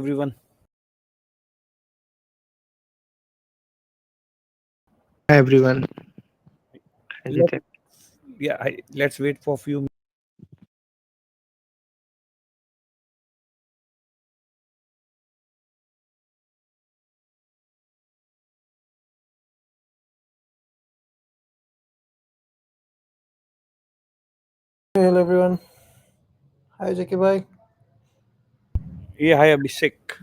everyone. Hi everyone. Let Ajit. let's wait for a few. Hello everyone. Hi Jackie bhai. Yeah, hi Abhishek.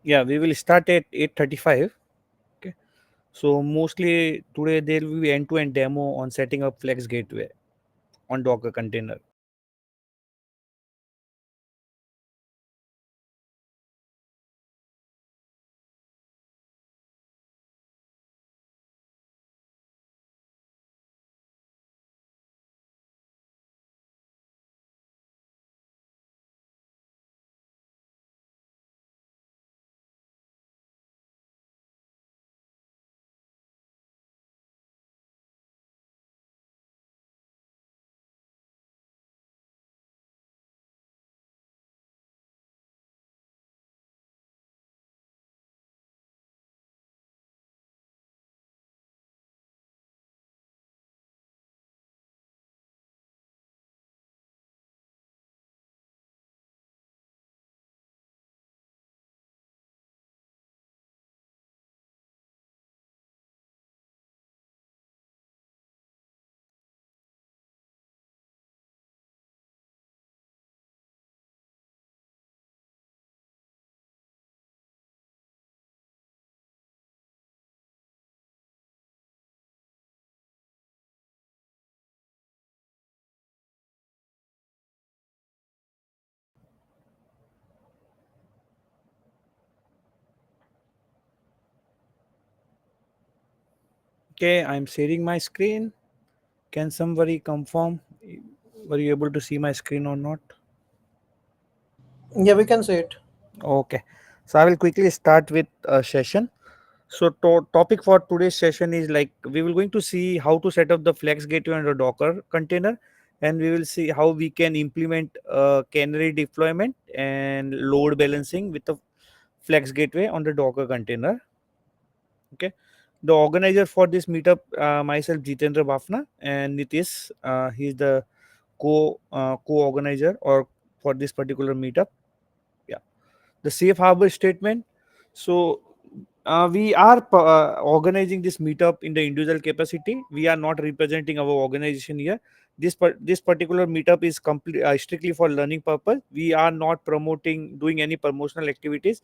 Yeah, we will start at 8:35. Okay. So mostly today there will be end-to-end demo on setting up Flex Gateway on Docker container. Okay, I'm sharing my screen. Can somebody confirm? Were you able to see my screen or not? Yeah, we can say it. Okay. So I will quickly start with a session. So topic for today's session is like we will going to see how to set up the Flex Gateway on the Docker container, and we will see how we can implement Canary deployment and load balancing with the Flex Gateway on the Docker container. Okay, the organizer for this meetup, myself Jitendra Bafna and Nitish. He is the co-organizer or for this particular meetup. Yeah, the safe harbor statement. So we are organizing this meetup in the individual capacity. We are not representing our organization here. This particular meetup is strictly for learning purpose. We are not promoting doing any promotional activities,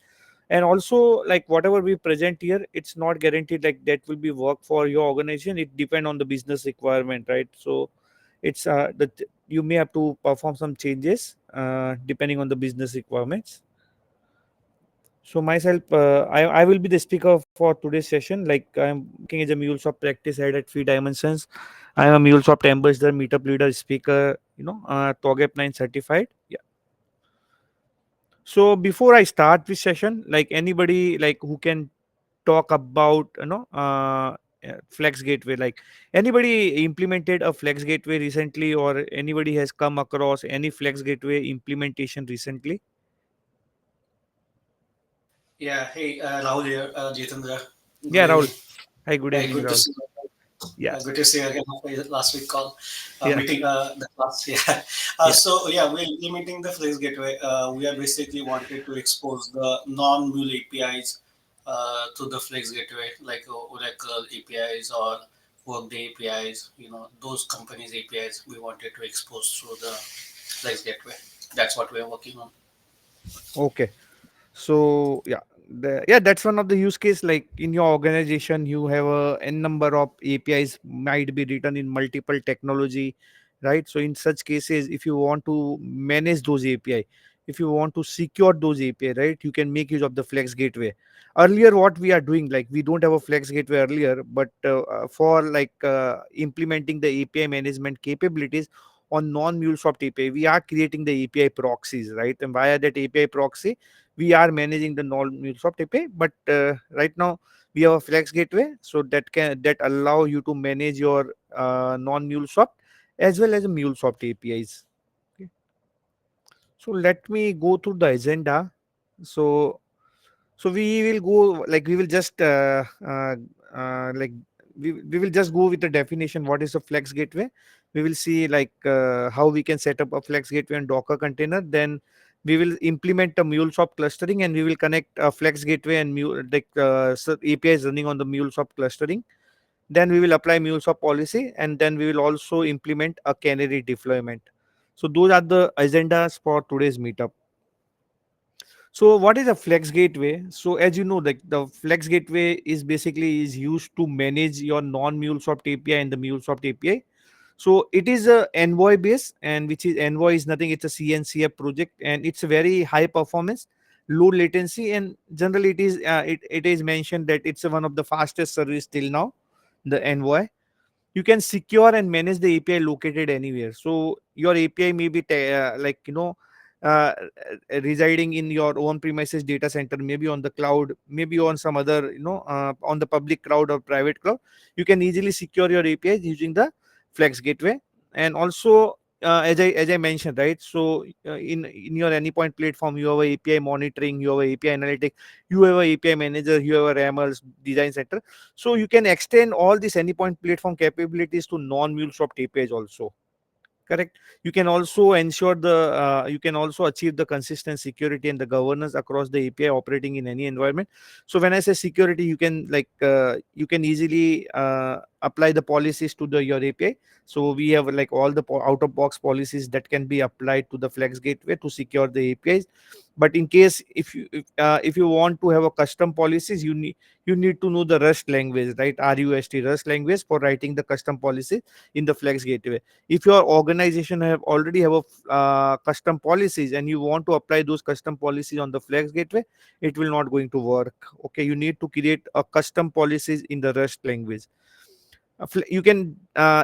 and also like whatever we present here, it's not guaranteed like that will be work for your organization. It depend on the business requirement, right? So it's that you may have to perform some changes depending on the business requirements. So myself, I will be the speaker for today's session. Like I'm working as a MuleSoft practice head at Free Dimensions. I am a MuleSoft ambassador, meetup leader, speaker. TOGAP 9 certified. Yeah. So before I start this session, like anybody like who can talk about Flex Gateway, like anybody implemented a Flex Gateway recently, or anybody has come across any Flex Gateway implementation recently? Yeah, hey, Rahul here, Jitendra. Good Yeah, Rahul. evening. Hi, good Hey, evening, good to Rahul. see you. Yeah, Good to see you again after the last week call yeah, meeting the class. Yeah. yeah. So yeah, we're implementing the Flex Gateway. We are basically wanted to expose the non-Mule APIs to the Flex Gateway, like Oracle APIs or Workday APIs. Those companies' APIs we wanted to expose through the Flex Gateway. That's what we are working on. Okay. So yeah, that's one of the use case. Like in your organization, you have a n number of APIs might be written in multiple technology, right? So in such cases, if you want to manage those API, if you want to secure those API, right, you can make use of the Flex Gateway. Earlier, what we are doing, like we don't have a Flex Gateway earlier, but for implementing the API management capabilities on non-MuleSoft API, we are creating the API proxies, right? And via that API proxy, we are managing the non-MuleSoft API. But right now we have a Flex Gateway, so that allow you to manage your non-MuleSoft as well as a MuleSoft APIs. Okay. So let me go through the agenda. So we will go, like we will just like we will just go with the definition what is a Flex Gateway. We will see how we can set up a Flex Gateway and Docker container. Then we will implement a MuleSoft clustering, and we will connect a Flex Gateway and APIs running on the MuleSoft clustering. Then we will apply MuleSoft policy, and then we will also implement a Canary deployment. So those are the agendas for today's meetup. So what is a Flex Gateway? So as you know, the Flex Gateway is used to manage your non-MuleSoft API and the MuleSoft API. So it is a Envoy base, and which is Envoy is nothing. It's a CNCF project, and it's a very high performance, low latency, and generally it is mentioned that it's one of the fastest service till now, the Envoy. You can secure and manage the API located anywhere. So your API may be uh, residing in your own premises data center, maybe on the cloud, maybe on some other on the public cloud or private cloud. You can easily secure your APIs using the Flex Gateway. And also as I mentioned, right, so in your anypoint platform, you have a API monitoring, you have a API analytics, you have a API manager, you have a ramls design center. So you can extend all these anypoint platform capabilities to non-MuleSoft APIs also. Correct. You can also ensure you can also achieve the consistent security and the governance across the API operating in any environment. So when I say security, you can easily apply the policies to the your API. So we have like all the out of box policies that can be applied to the Flex Gateway to secure the APIs. But in case if you want to have a custom policies, you need to know the Rust language, right? Rust language for writing the custom policies in the Flex Gateway. If your organization have a custom policies, and you want to apply those custom policies on the Flex Gateway, it will not going to work. Okay, you need to create a custom policies in the Rust language. You can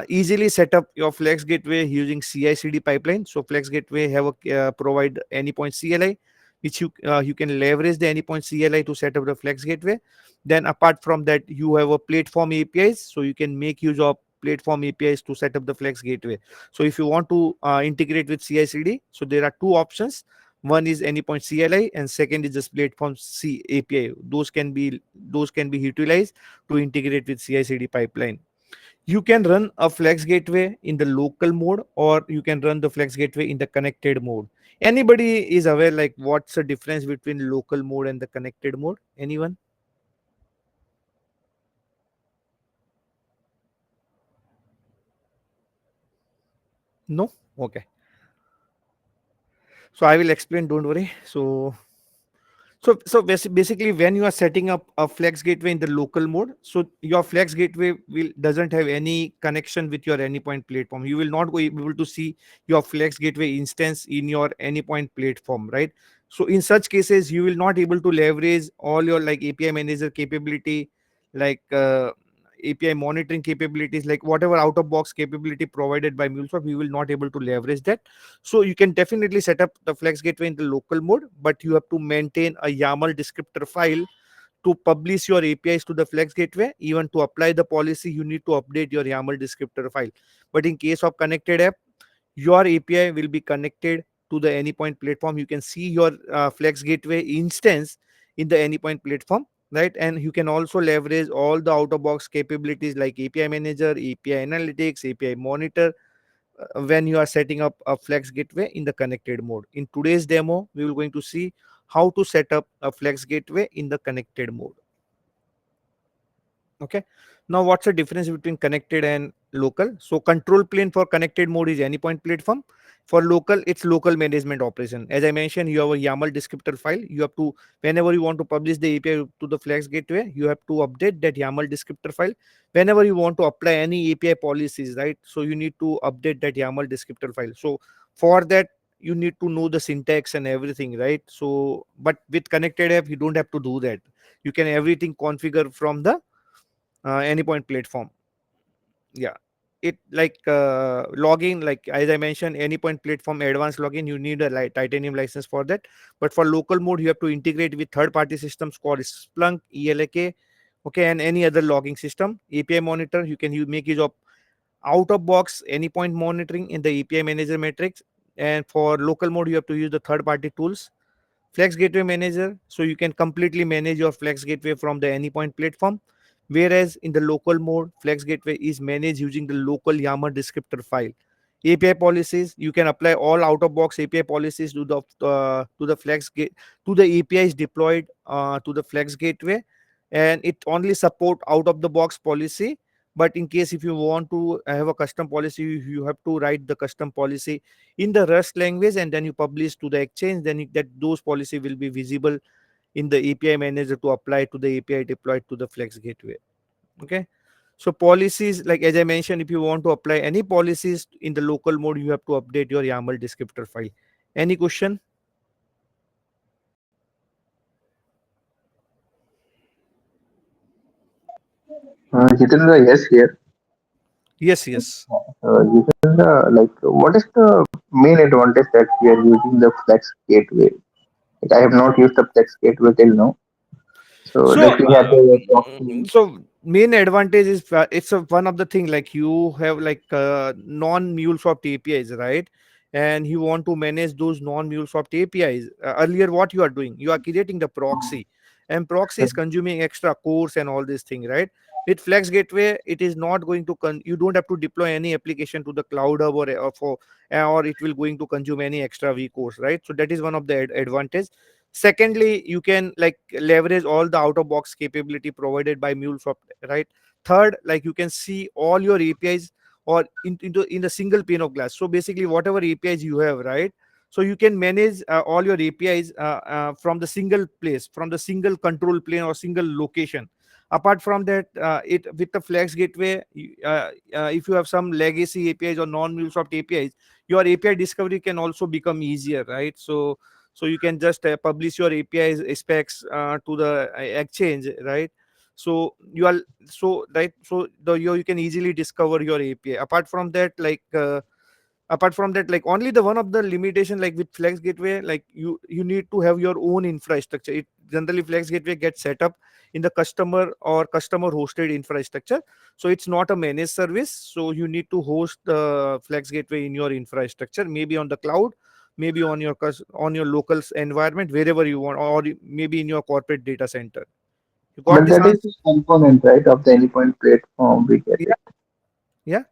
easily set up your Flex Gateway using CI/CD pipeline. So Flex Gateway have a provide anypoint CLI, which you can leverage the anypoint CLI to set up the Flex Gateway. Then apart from that, you have a platform APIs, so you can make use of platform APIs to set up the Flex Gateway. So if you want to integrate with CI/CD, so there are two options. One is anypoint CLI, and second is just platform C API. Those can be utilized to integrate with CI/CD pipeline. You can run a Flex Gateway in the local mode, or you can run the Flex Gateway in the connected mode. Anybody is aware like what's the difference between local mode and the connected mode? Anyone? No. Okay, so I will explain, don't worry. Basically, when you are setting up a Flex Gateway in the local mode, so your Flex Gateway will doesn't have any connection with your anypoint platform. You will not be able to see your Flex Gateway instance in your anypoint platform, right? So in such cases, you will not able to leverage all your like API manager capability, like API monitoring capabilities, like whatever out of box capability provided by MuleSoft, you will not able to leverage that. So you can definitely set up the Flex Gateway in the local mode, but you have to maintain a YAML descriptor file to publish your APIs to the Flex Gateway. Even to apply the policy, you need to update your YAML descriptor file. But in case of connected app, your API will be connected to the anypoint platform. You can see your Flex Gateway instance in the anypoint platform, right? And you can also leverage all the out of box capabilities like API manager, API analytics, API monitor when you are setting up a flex gateway in the connected mode. In today's demo we will going to see how to set up a flex gateway in the connected mode. Okay, now what's the difference between connected and local? So control plane for connected mode is anypoint platform. For local, it's local management operation. As I mentioned, you have a YAML descriptor file. You have to, whenever you want to publish the API to the flex gateway, you have to update that YAML descriptor file. Whenever you want to apply any API policies, right, so you need to update that YAML descriptor file. So for that you need to know the syntax and everything, right? So but with connected app you don't have to do that. You can everything configure from the anypoint platform. Yeah, it like login, like as I mentioned, anypoint platform advanced login, you need a titanium license for that. But for local mode you have to integrate with third party systems called Splunk, ELK, okay, and any other logging system. API monitor, you can make use of out of box anypoint monitoring in the API manager matrix. And for local mode you have to use the third party tools. Flex Gateway Manager, so you can completely manage your Flex Gateway from the anypoint platform. Whereas in the local mode, Flex Gateway is managed using the local YAML descriptor file. API policies, you can apply all out-of-box API policies to the to the APIs deployed to the Flex Gateway, and it only support out-of-the-box policy. But in case if you want to have a custom policy, you have to write the custom policy in the Rust language, and then you publish to the exchange. Then that those policy will be visible in the API manager to apply to the API deployed to the Flex Gateway. Okay. So policies, like as I mentioned, if you want to apply any policies in the local mode, you have to update your YAML descriptor file. Any question? Jitendra, yes, here. Yes, yes. Jitendra, like, what is the main advantage that we are using the Flex Gateway? Like, I have not used the Flex Gateway till now. So, So, like, we have the proxy. so main advantage is it's a, one of the thing like you have like non MuleSoft APIs, right? And you want to manage those non MuleSoft APIs. Earlier, what you are doing, you are creating the proxy, and proxy is consuming extra cores and all these things, right? With Flex Gateway, it is not going to you don't have to deploy any application to the cloud hub or it will going to consume any extra V cores, right? So that is one of the advantage. Secondly, you can like leverage all the out of box capability provided by MuleSoft, right? Third, like you can see all your APIs or in the single pane of glass. So basically whatever APIs you have, right, so you can manage all your APIs from the single place, from the single control plane or single location. Apart from that, it with the Flex Gateway, if you have some legacy APIs or non MuleSoft APIs, your API discovery can also become easier, right? So you can just publish your APIs specs to the exchange, right? So you are so right, so you can easily discover your API. Apart from that, like only the one of the limitation, like with Flex Gateway, like you need to have your own infrastructure. It generally Flex Gateway gets set up in the customer or customer hosted infrastructure, so it's not a managed service. So you need to host the Flex Gateway in your infrastructure, maybe on the cloud, maybe on your on your local environment, wherever you want, or maybe in your corporate data center. You got But this that is answer? the component, right, of the anypoint platform. We get Yeah, it. yeah.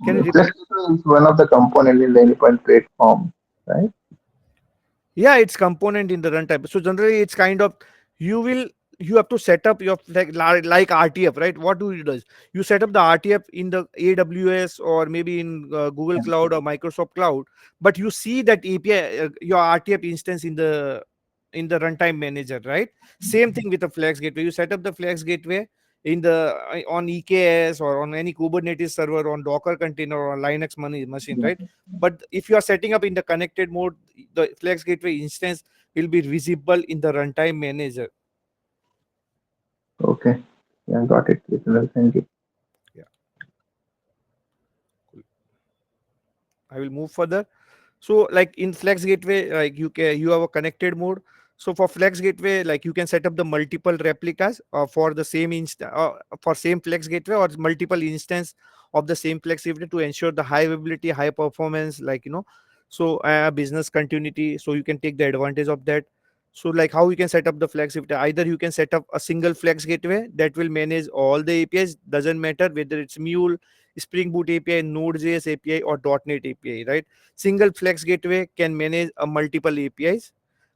Can you Flex repeat? Gateway is one of the component in the anypoint platform, right? Yeah, it's component in the runtime. So generally it's kind of, you will, you have to set up your like RTF, right? What do you do is you set up the RTF in the AWS or maybe in Google Cloud or Microsoft Cloud, but you see that API, your RTF instance in the runtime manager, right? Same thing with the Flex Gateway. You set up the Flex Gateway in the on EKS or on any Kubernetes server, on Docker container or Linux machine, Yeah. right? But if you are setting up in the connected mode, the Flex Gateway instance will be visible in the runtime manager. Okay. Yeah, got it. Jitendra, thank you. Yeah, cool. I will move further. So like in Flex Gateway, like you have a connected mode. So for Flex Gateway, like you can set up the multiple replicas for the same for same Flex Gateway, or multiple instance of the same Flex Gateway to ensure the high availability, high performance, like so business continuity. So you can take the advantage of that. So like how you can set up the flex gateway, either you can set up a single flex gateway that will manage all the APIs, doesn't matter whether it's Mule, Spring Boot API, Node.js API, or .NET API, right? Single flex gateway can manage a multiple APIs.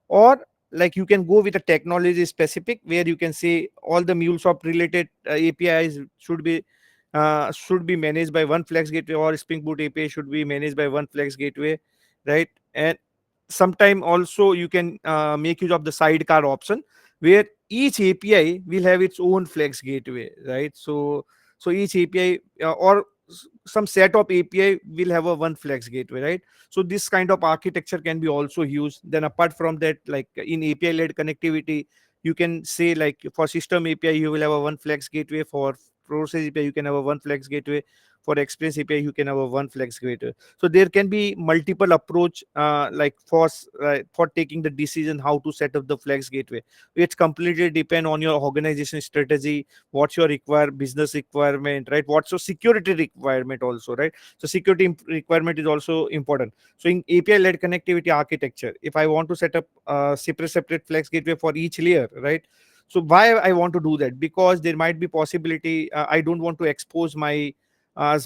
Or like you can go with a technology specific where you can say all the MuleSoft related APIs should be managed by one flex gateway, or Spring Boot API should be managed by one flex gateway, right? And sometime also you can make use of the sidecar option where each API will have its own flex gateway, right? So each API or some set of API will have a one flex gateway, right? So this kind of architecture can be also used. Then apart from that, like in API led connectivity, you can say like for system API you will have a one flex gateway, for process API you can have a one flex gateway, for experience API you can have a one flex gateway. So there can be multiple approach like for taking the decision how to set up the flex gateway. It's completely depend on your organization strategy, what's your business requirement, right? What's your security requirement also, right? So security requirement is also important. So in API led connectivity architecture, if I want to set up a separate flex gateway for each layer, right? So why I want to do that? Because there might be possibility I don't want to expose my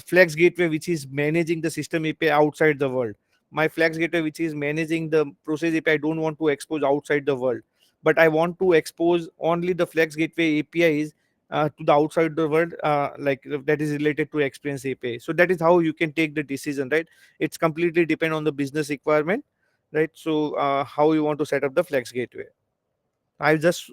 flex gateway which is managing the system API outside the world. My flex gateway which is managing the process API, I don't want to expose outside the world, but I want to expose only the flex gateway APIs to the outside the world, that is related to experience API. So that is how you can take the decision, right? It's completely depend on the business requirement, right? So how you want to set up the flex gateway. I just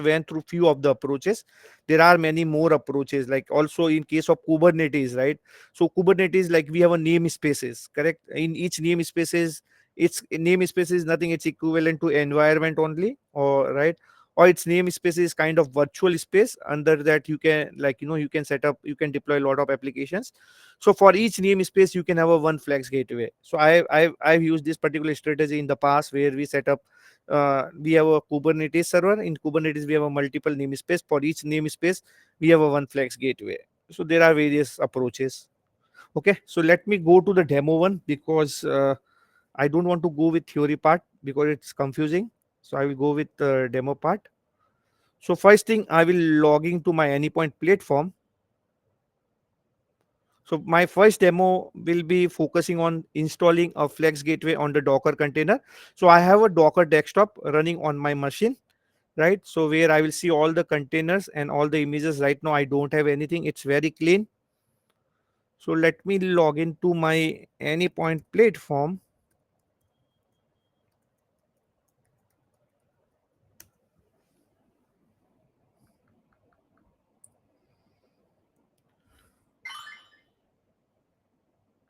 went through few of the approaches. There are many more approaches, like also in case of Kubernetes, right? So Kubernetes, like we have a namespaces, correct? In each namespaces, its namespace is nothing, it's equivalent to environment only, or right? Or its namespace is kind of virtual space. Under that you can, like, you can set up, you can deploy a lot of applications. So for each namespace you can have a one flex gateway. So I've used this particular strategy in the past where we set up, we have a Kubernetes server. In Kubernetes, we have a multiple namespace. For each namespace, we have a one flex gateway. So there are various approaches. Okay, so let me go to the demo one, because I don't want to go with theory part because it's confusing. So I will go with the demo part. So first thing, I will log into my Anypoint platform. So my first demo will be focusing on installing a Flex Gateway on the Docker container. So I have a Docker desktop running on my machine, right? So where I will see all the containers and all the images. Right now I don't have anything, it's very clean. So let me log into my Anypoint platform.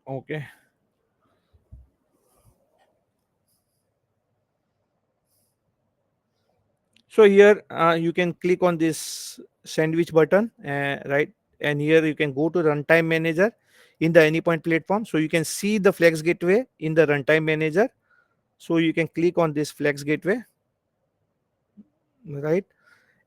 Okay, so here you can click on this sandwich button, right? And here you can go to runtime manager in the Anypoint platform. So you can see the Flex Gateway in the runtime manager. So you can click on this Flex Gateway, right?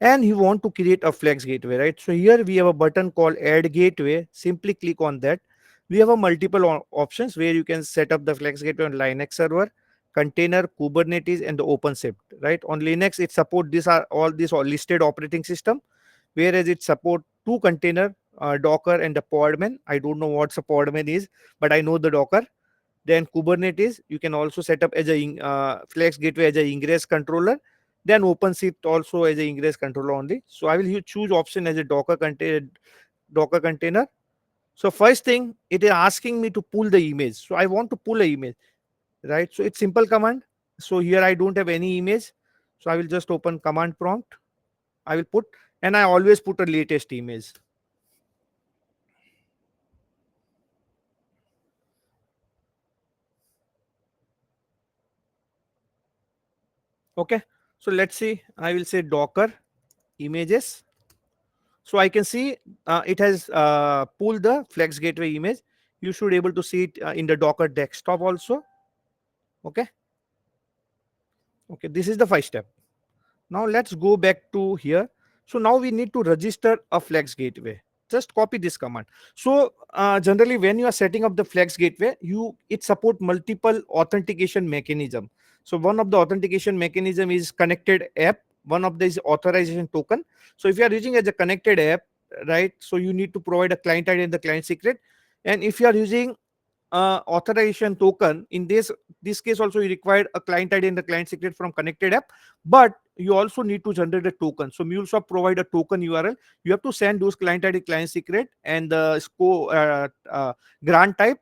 And you want to create a Flex Gateway, right? So here we have a button called Add Gateway. Simply click on that. We have a multiple options where you can set up the Flex Gateway on Linux server, container, Kubernetes, and the OpenShift, right? On Linux, it support these are all these are listed operating system, whereas it support two container, Docker and the Podman. I don't know what a Podman is, but I know the Docker. Then Kubernetes, you can also set up as a Flex Gateway as a ingress controller. Then OpenShift also as a ingress controller only. So I will choose option as a Docker container. So first thing, it is asking me to pull the image. So I want to pull a image, right? So it's simple command. So here I don't have any image. So I will just open command prompt. I will put, and I always put a latest image. Okay. So let's see. I will say Docker images. So I can see it has pulled the Flex Gateway image. You should able to see it in the Docker desktop also. Okay. Okay. This is the first step. Now let's go back to here. So now we need to register a Flex Gateway. Just copy this command. So generally when you are setting up the Flex Gateway, it support multiple authentication mechanism. So one of the authentication mechanism is connected app. One of this authorization token. So if you are using as a connected app, right? So you need to provide a client ID and the client secret. And if you are using authorization token, in this case also you require a client ID and the client secret from connected app, but you also need to generate a token. So MuleSoft provide a token URL. You have to send those client ID, client secret, and the grant type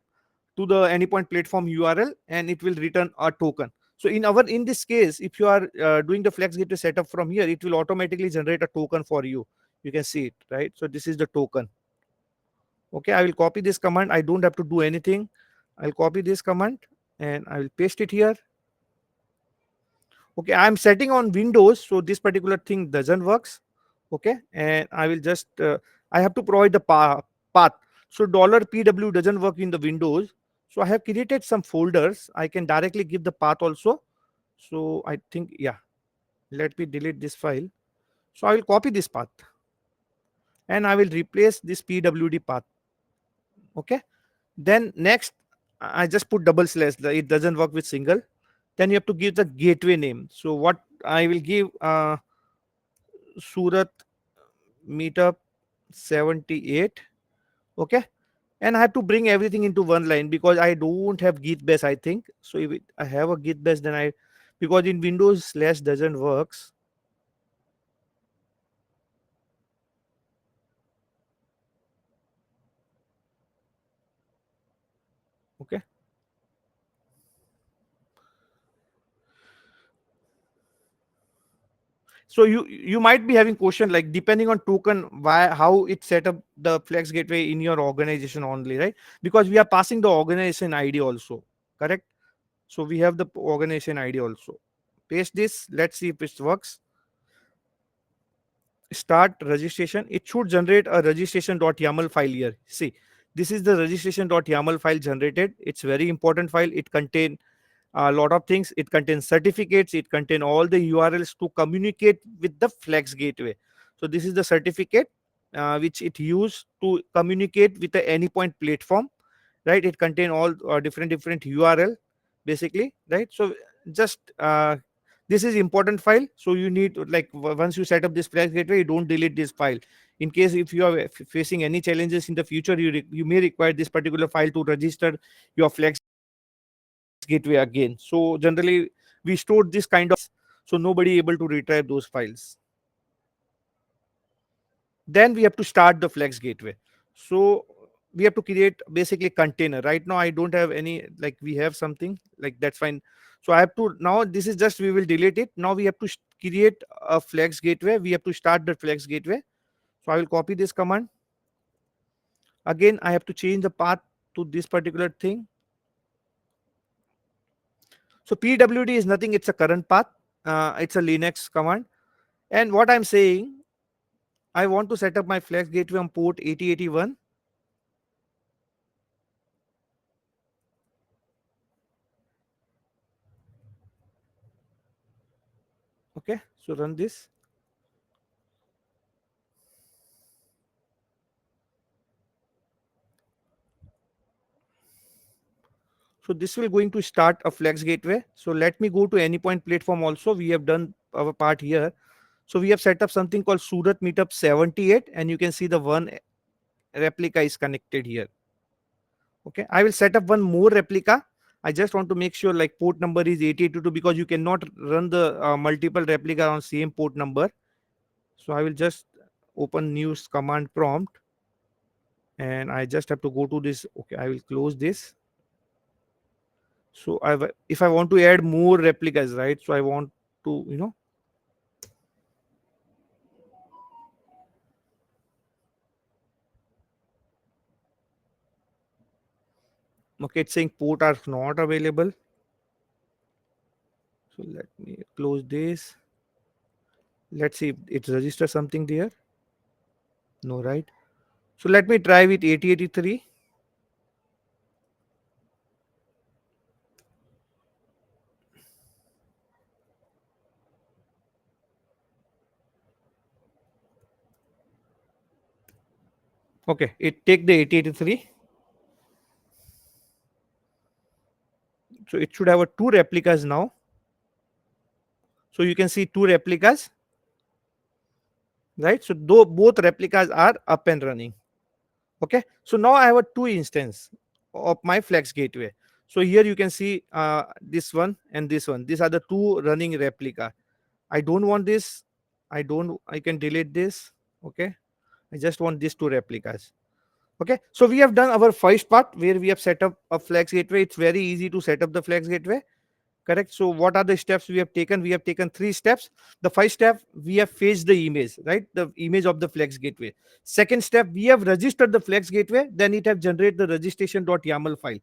to the anypoint platform URL, and it will return a token. So in this case, if you are doing the Flex Gateway setup from here, it will automatically generate a token for you. You can see it, right? So this is the token. Okay, I will copy this command. I don't have to do anything. I'll copy this command and I will paste it here. Okay, I'm setting on Windows, so this particular thing doesn't works. Okay, and I will just I have to provide the path. So $pw doesn't work in the Windows. So I have created some folders. I can directly give the path also. So I think, yeah, let me delete this file. So I will copy this path and I will replace this pwd path. Okay, then next I just put double slash. It doesn't work with single. Then you have to give the gateway name. So what I will give, Surat Meetup 78. Okay, and I have to bring everything into one line because I don't have git bash, I think. So if I have a git bash, then I, because in Windows slash doesn't works. Okay, so you might be having question like, depending on token, why, how it set up the Flex Gateway in your organization only, right? Because we are passing the organization ID also, correct? So we have the organization ID also. Paste this, let's see if it works. Start registration. It should generate a registration.yaml file here. See, this is the registration.yaml file generated. It's very important file. It contains a lot of things. It contains certificates. It contains all the URLs to communicate with the Flex Gateway. So this is the certificate which it used to communicate with the anypoint platform, right? It contain all different URL basically, right? So just this is important file. So you need to, like, once you set up this Flex Gateway, you don't delete this file. In case if you are facing any challenges in the future, you may require this particular file to register your Flex Gateway again. So generally we stored this kind of, so nobody able to retrieve those files. Then we have to start the Flex Gateway. So we have to create basically container. Right now I don't have any, like, we have something like, that's fine. So I have to, now this is just, we will delete it. Now we have to create a Flex Gateway. We have to start the Flex Gateway. So I will copy this command. Again I have to change the path to this particular thing. So pwd is nothing, it's a current path. It's a Linux command. And what I'm saying, I want to set up my Flex Gateway on port 8081. Okay, so run this. So this will going to start a Flex Gateway. So let me go to anypoint platform also. We have done our part here. So we have set up something called Surat Meetup 78, and you can see the one replica is connected here. Okay, I will set up one more replica. I just want to make sure like port number is 8082 because you cannot run the multiple replica on same port number. So I will just open new command prompt, and I just have to go to this. Okay, I will close this. So if I want to add more replicas, right? So I want to, okay, it's saying port are not available. So let me close this. Let's see if it registers something there. No, right? So let me try with 8083. Okay, it take the 8083. So it should have a two replicas now. So you can see two replicas, right? So though both replicas are up and running. Okay, so now I have a two instance of my Flex gateway. So here you can see this one and this one. These are the two running replica. I don't want this. I can delete this. Okay, I just want these two replicas. Okay, so we have done our first part where we have set up a Flex gateway. It's very easy to set up the Flex gateway. Correct. So what are the steps we have taken? We have taken three steps. The first step, we have fetched the image, right? The image of the Flex gateway. Second step, we have registered the Flex gateway, then it have generated the registration.yaml file.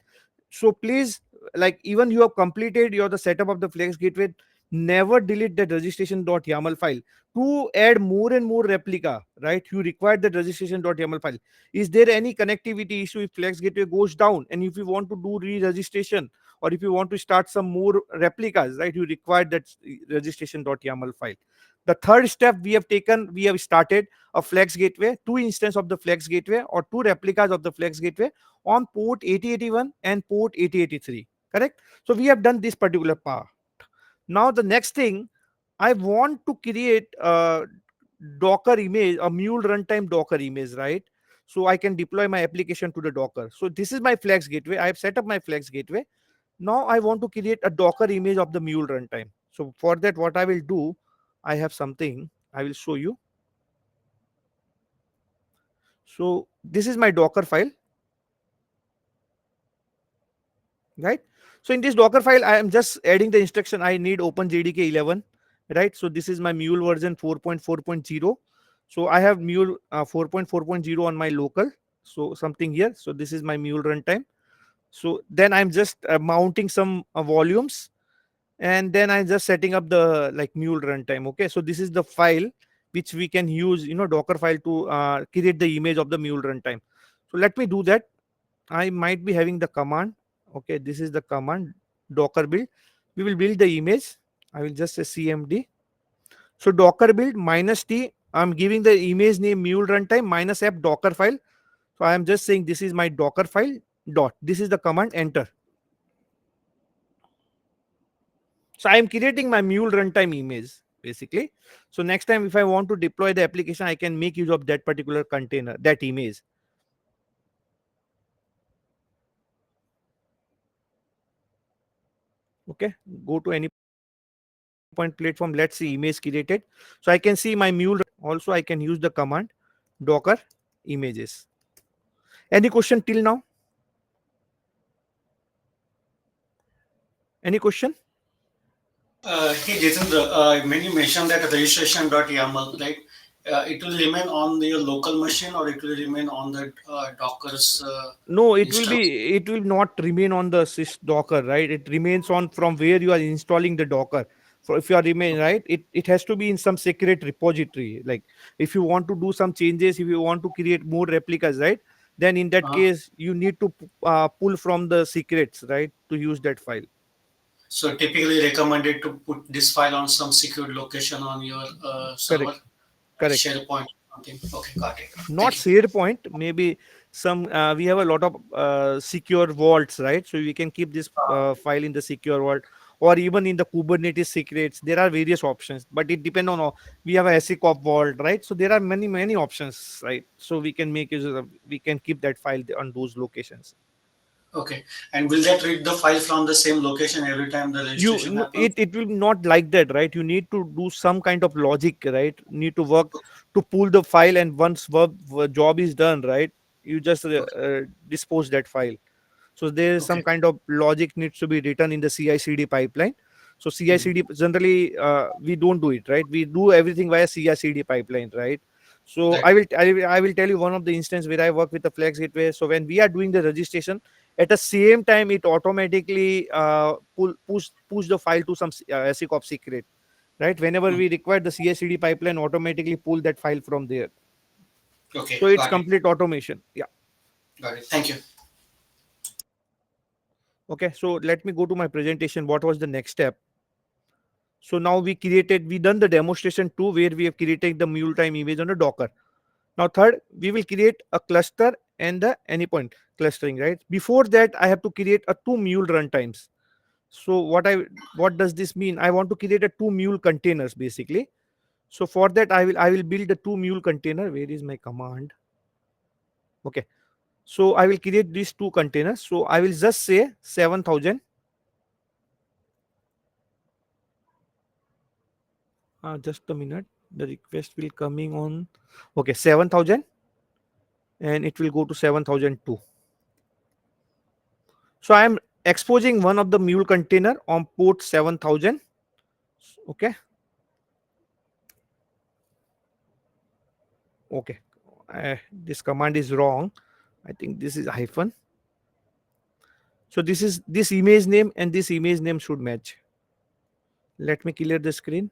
So please, like, even you have completed your the setup of the Flex gateway, never delete that registration.yaml file. To add more and more replica, right, you require the registration.yaml file. Is there any connectivity issue if Flex gateway goes down, and if you want to do re-registration, or if you want to start some more replicas, right, you require that registration.yaml file. The third step we have taken, we have started a Flex gateway, two instances of the Flex gateway or two replicas of the Flex gateway on port 8081 and port 8083. Correct. So we have done this particular part. Now the next thing, I want to create a Docker image, a Mule runtime Docker image, right? So I can deploy my application to the Docker. So this is my Flex gateway. I have set up my Flex gateway. Now I want to create a Docker image of the Mule runtime. So for that, what I will do, I have something I will show you. So this is my Docker file, right? So in this Docker file, I am just adding the instruction. I need OpenJDK 11, right? So this is my Mule version 4.4.0. So I have Mule 4.4.0 on my local. So something here. So this is my Mule runtime. So then I'm just mounting some volumes, and then I'm just setting up the like Mule runtime. Okay, so this is the file which we can use, Docker file to create the image of the Mule runtime. So let me do that. I might be having the command. Okay, this is the command Docker build. We will build the image. I will just say cmd. So Docker build minus t. I'm giving the image name Mule runtime minus app Docker file. So I am just saying this is my Docker file dot. This is the command. Enter. So I am creating my Mule runtime image basically. So next time if I want to deploy the application, I can make use of that particular container, that image. Okay, go to any point platform. Let's see image created. So I can see my Mule. Also, I can use the command Docker images. Any question till now? Any question? Hey Jitendra, when you mentioned that registration.yaml, right? It will remain on your local machine or it will remain on the Docker's No, instance? it will not remain on the sys Docker, right? It remains on from where you are installing the Docker. So if you are remain, right, it has to be in some secret repository. Like if you want to do some changes, if you want to create more replicas, right, then in that Uh, case you need to pull from the secrets, right, to use that file. so typically recommended to put this file on some secured location on your server, Correct. like Correct. SharePoint or something. Okay, got it. Not Thank you. SharePoint, maybe some we have a lot of secure vaults, right? So we can keep this file in the secure vault, or even in the Kubernetes secrets. There are various options, but it depends on we have a SecOp vault, right? So there are many options, right? So we can make use of, we can keep that file on those locations. Okay, and will that read the file from the same location every time the You registration no, happens? it will not like that, right? You need to do some kind of logic, right? Need to work to pull the file, and once job is done, right, you just Okay, dispose that file. So there is some okay. kind of logic needs to be written in the CI/CD pipeline. So Mhm. CI/CD generally we don't do it, right? We do everything via CI/CD pipeline, right? So Right. I will tell you one of the instance where I work with the Flex Gateway. So when we are doing the registration, at the same time it automatically push the file to some SecOps secret, right? Whenever Mhm. we require, the CI/CD pipeline automatically pull that file from there. Okay, So it's got it. complete automation. Yeah. Got it. Thank you. Okay. So let me go to my presentation. What was the next step? So now we done the demonstration two where we have created the mule time image on a Docker. Now third, we will create a cluster and the anypoint clustering, right? Before that, I have to create a two mule runtimes. So what does this mean? I want to create a two mule containers basically. So for that I will build a two mule container. Where is my command? Okay, so I will create these two containers. So I will just say 7,000. Just a minute, the request will coming on. Okay, 7,000, and it will go to 7,002. So I am exposing one of the mule container on port 7,000. Okay, okay. This command is wrong. I think this is hyphen. So this image name and this image name should match. Let me clear the screen.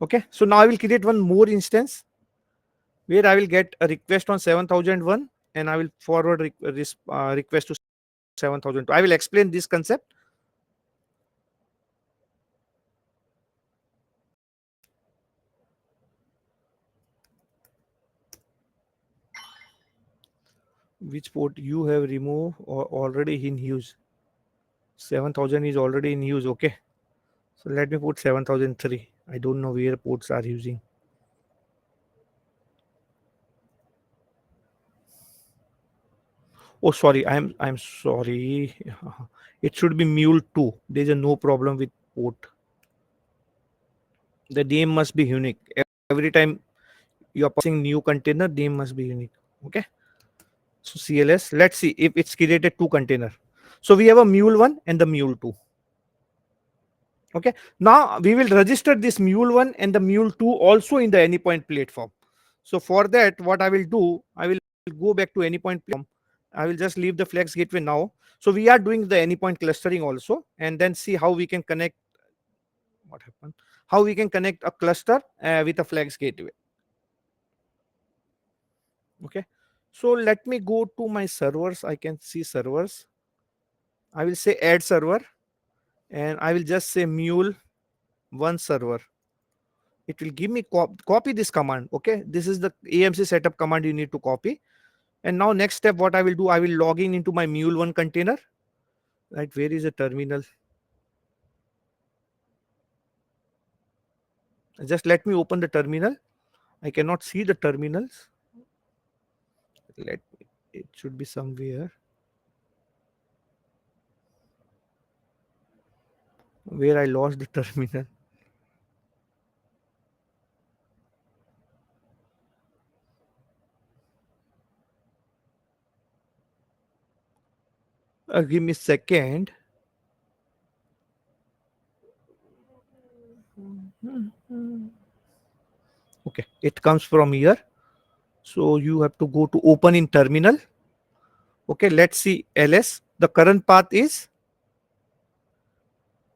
Okay, so now I will create one more instance where I will get a request on 7,001 and I will forward this request to 7,002. I will explain this concept. Which port you have removed or already in use? 7,000 is already in use. Okay, so let me put 7,003. I don't know where ports are using. Oh, sorry. I'm sorry. It should be mule 2. There's a no problem with port. The name must be unique. Every time you are passing new container, name must be unique. Okay. So CLS. Let's see if it's created two container. So we have a mule 1 and the mule 2. Okay. Now we will register this mule 1 and the mule 2 also in the anypoint platform. So for that, what I will do, I will go back to anypoint platform. I will just leave the Flex gateway now. So we are doing the anypoint clustering also, and then see how we can connect. What happened? How we can connect a cluster with a Flex gateway. Okay. So let me go to my servers. I can see servers. I will say add server, and I will just say mule 1 server. It will give me copy this command. Okay, this is the AMC setup command you need to copy. And now next step, what I will do, I will log in into my mule 1 container. Right, where is the terminal? Just let me open the terminal. I cannot see the terminals. It should be somewhere where I lost the terminal. Give me a second. Okay, it comes from here. So you have to go to open in terminal. Okay, let's see ls. The current path is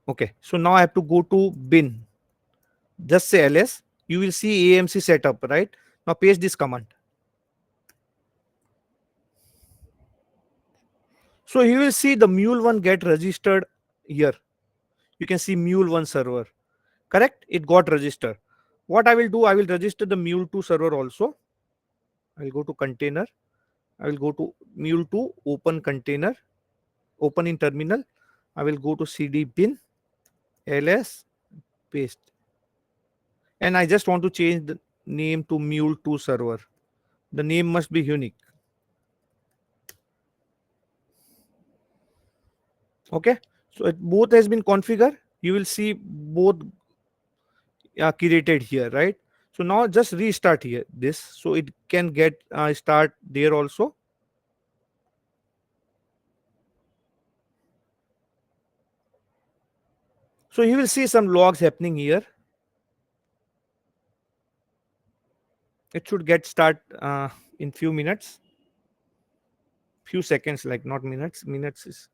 okay. So now I have to go to bin. Just say ls. You will see AMC setup, right? Now paste this command. So you will see the mule 1 get registered here. You can see mule 1 server. Correct? It got registered. What I will do, I will register the mule 2 server also. I will go to container. I will go to mule 2 open container, open in terminal. I will go to cd bin ls paste, and I just want to change the name to mule 2 server. The name must be unique. Okay, so it both has been configured. You will see both created here, right? So now just restart here this, so it can get start there also. So you will see some logs happening here. It should get start in few minutes, few seconds, like not minutes. Minutes is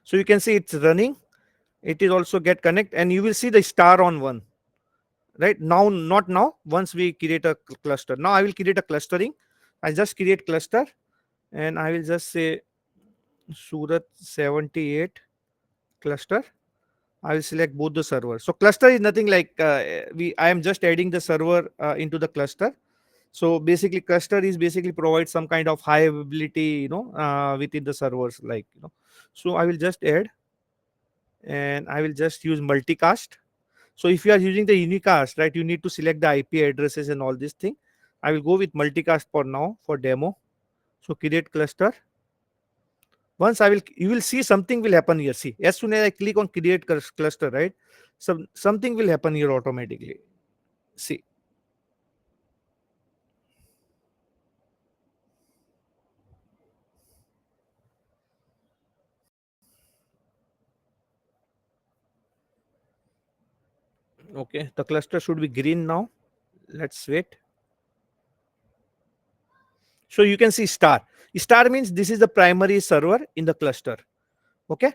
so you can see it's running. It is also get connect, and you will see the star on one. Right now, not now. Once we create a cluster, now I will create a clustering. I just create cluster, and I will just say Surat 78 cluster. I will select both the servers. So cluster is nothing like I am just adding the server into the cluster. So basically cluster is basically provides some kind of high availability, within the servers, so I will just add, and I will just use multicast. So if you are using the unicast, right, you need to select the IP addresses and all this thing. I will go with multicast for now for demo. So create cluster. Once you will see something will happen here. See, as soon as I click on create cluster, right, something will happen here automatically. See, okay, the cluster should be green now. Let's wait. So you can see star. Star means this is the primary server in the cluster. Okay,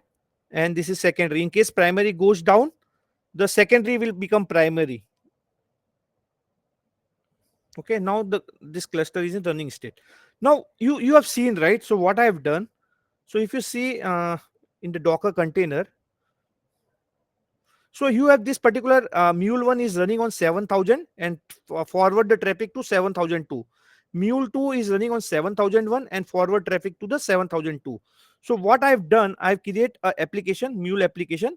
and this is secondary. In case primary goes down, the secondary will become primary. Okay, now this cluster is in running state. Now you have seen, right? So what I have done. So if you see in the Docker container, so you have this particular mule 1 is running on 7,000 and forward the traffic to 7,002. Mule 2 is running on 7,001 and forward traffic to the 7,002. So what I've done, I've created a application, mule application,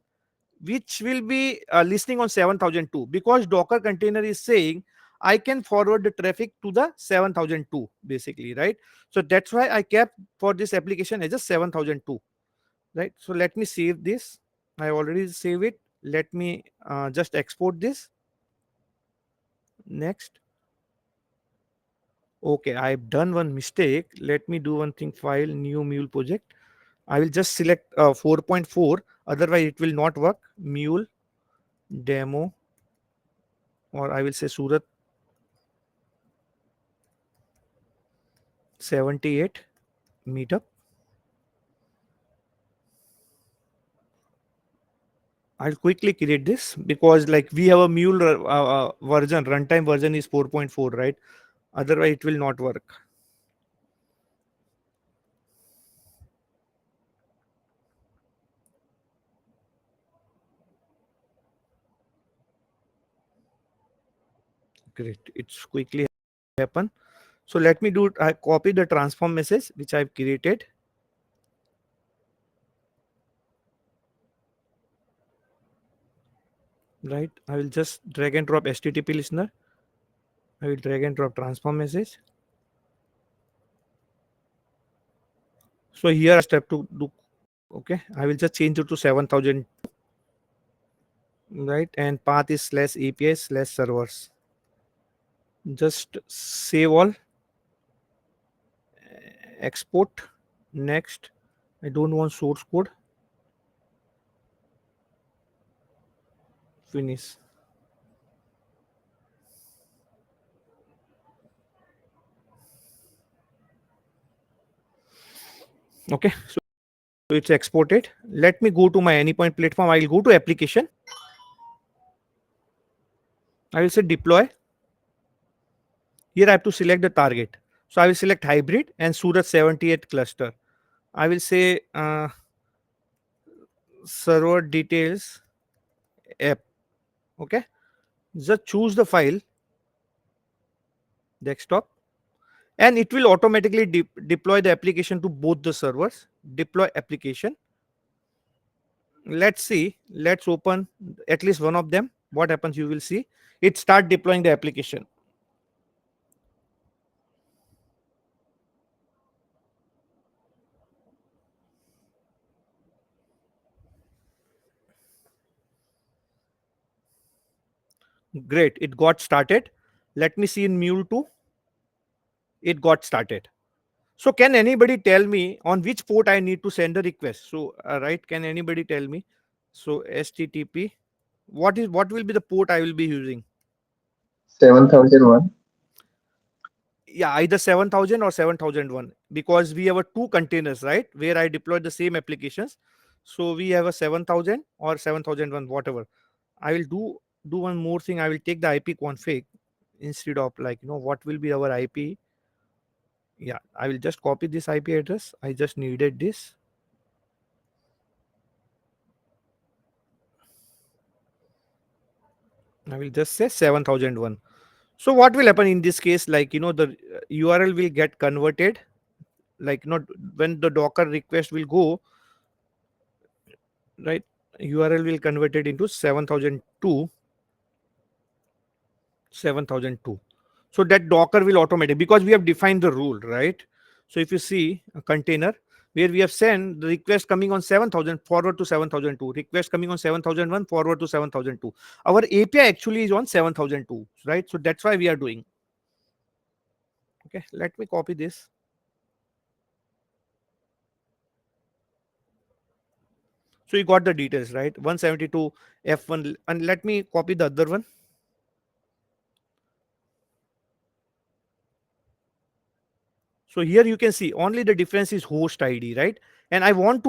which will be listening on 7,002, because Docker container is saying I can forward the traffic to the 7,002 basically, right? So that's why I kept for this application as a 7,002, right? So let me save this. I already save it. Let me just export this. Next. Okay, I've done one mistake. Let me do one thing. File, new mule project. I will just select 4.4. Otherwise, it will not work. Mule demo, or I will say Surat 78 meetup. I'll quickly create this because like we have a mule version, runtime version is 4.4, right? Otherwise, it will not work. Great. It's quickly happen. So let me do, I copy the transform message which I've created. Right. I will just drag and drop HTTP listener. I will drag and drop transform message. So here I have to do, okay. I will just change it to 7,000, right? And path is /API/servers. Just save all, export. Next. I don't want source code. Finish. Okay. So it's exported. Let me go to my Anypoint platform. I will go to application. I will say deploy. Here I have to select the target. So I will select hybrid and Surat 78 cluster. I will say server details app. Okay. Just choose the file, desktop, and it will automatically deploy the application to both the servers. Deploy application. Let's see. Let's open at least one of them. What happens? You will see it start deploying the application. Great. It got started. Let me see in Mule 2. It got started. So can anybody tell me on which port I need to send a request? So right, can anybody tell me? So HTTP. What will be the port I will be using? 7001. Yeah, either 7,000 or 7,001, because we have a two containers, right, where I deployed the same applications. So we have a 7,000 or 7,001, whatever. I will do one more thing. I will take the IP config instead of like what will be our IP. Yeah, I will just copy this IP address. I just needed this. I will just say 7,001. So what will happen in this case, like, the URL will get converted, like, when the Docker request will go, right, URL will convert it into 7002. So that Docker will automatically, because we have defined the rule, right? So if you see a container where we have sent the request coming on 7000 forward to 7002, request coming on 7001 forward to 7002, our API actually is on 7002, right? So that's why we are doing. Okay, let me copy this. So you got the details, right? 172 F1, and let me copy the other one. So here you can see only the difference is host ID, right? And I want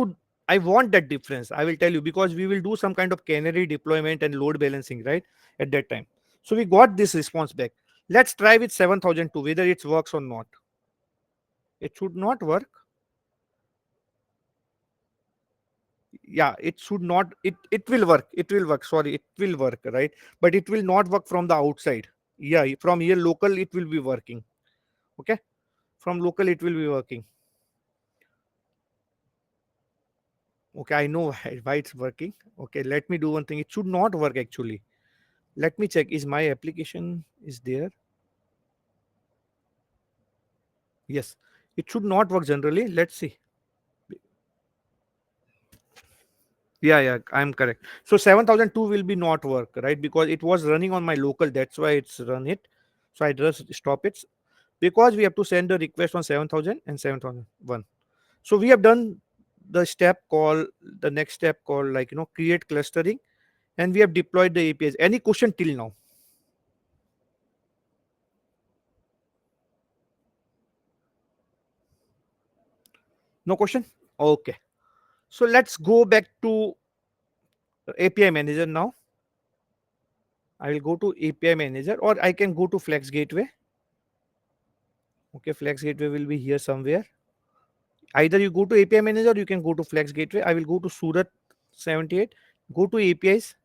that difference. I will tell you, because we will do some kind of Canary deployment and load balancing, right? At that time. So we got this response back. Let's try with 7002 whether it works or not. It should not work. Yeah, it should not. It will work. It will work. Sorry, it will work, right? But it will not work from the outside. Yeah, from here local it will be working. Okay, from local it will be working. Okay, I know why it's working. Okay, let me do one thing. It should not work actually. Let me check. Is my application is there? Yes, it should not work generally. Let's see. Yeah, yeah, I'm correct. So 7002 will be not work, right? Because it was running on my local. That's why it's run it. So I just stop it, because we have to send a request on 7000 and 7001. So we have done the step called, the next step called, like, create clustering, and we have deployed the APIs. Any question till now? No question? Okay. So let's go back to API manager now. I will go to API manager, or I can go to Flex Gateway. Okay, Flex Gateway will be here somewhere. Either you go to API manager, or you can go to Flex Gateway. I will go to Surat 78, go to APIs.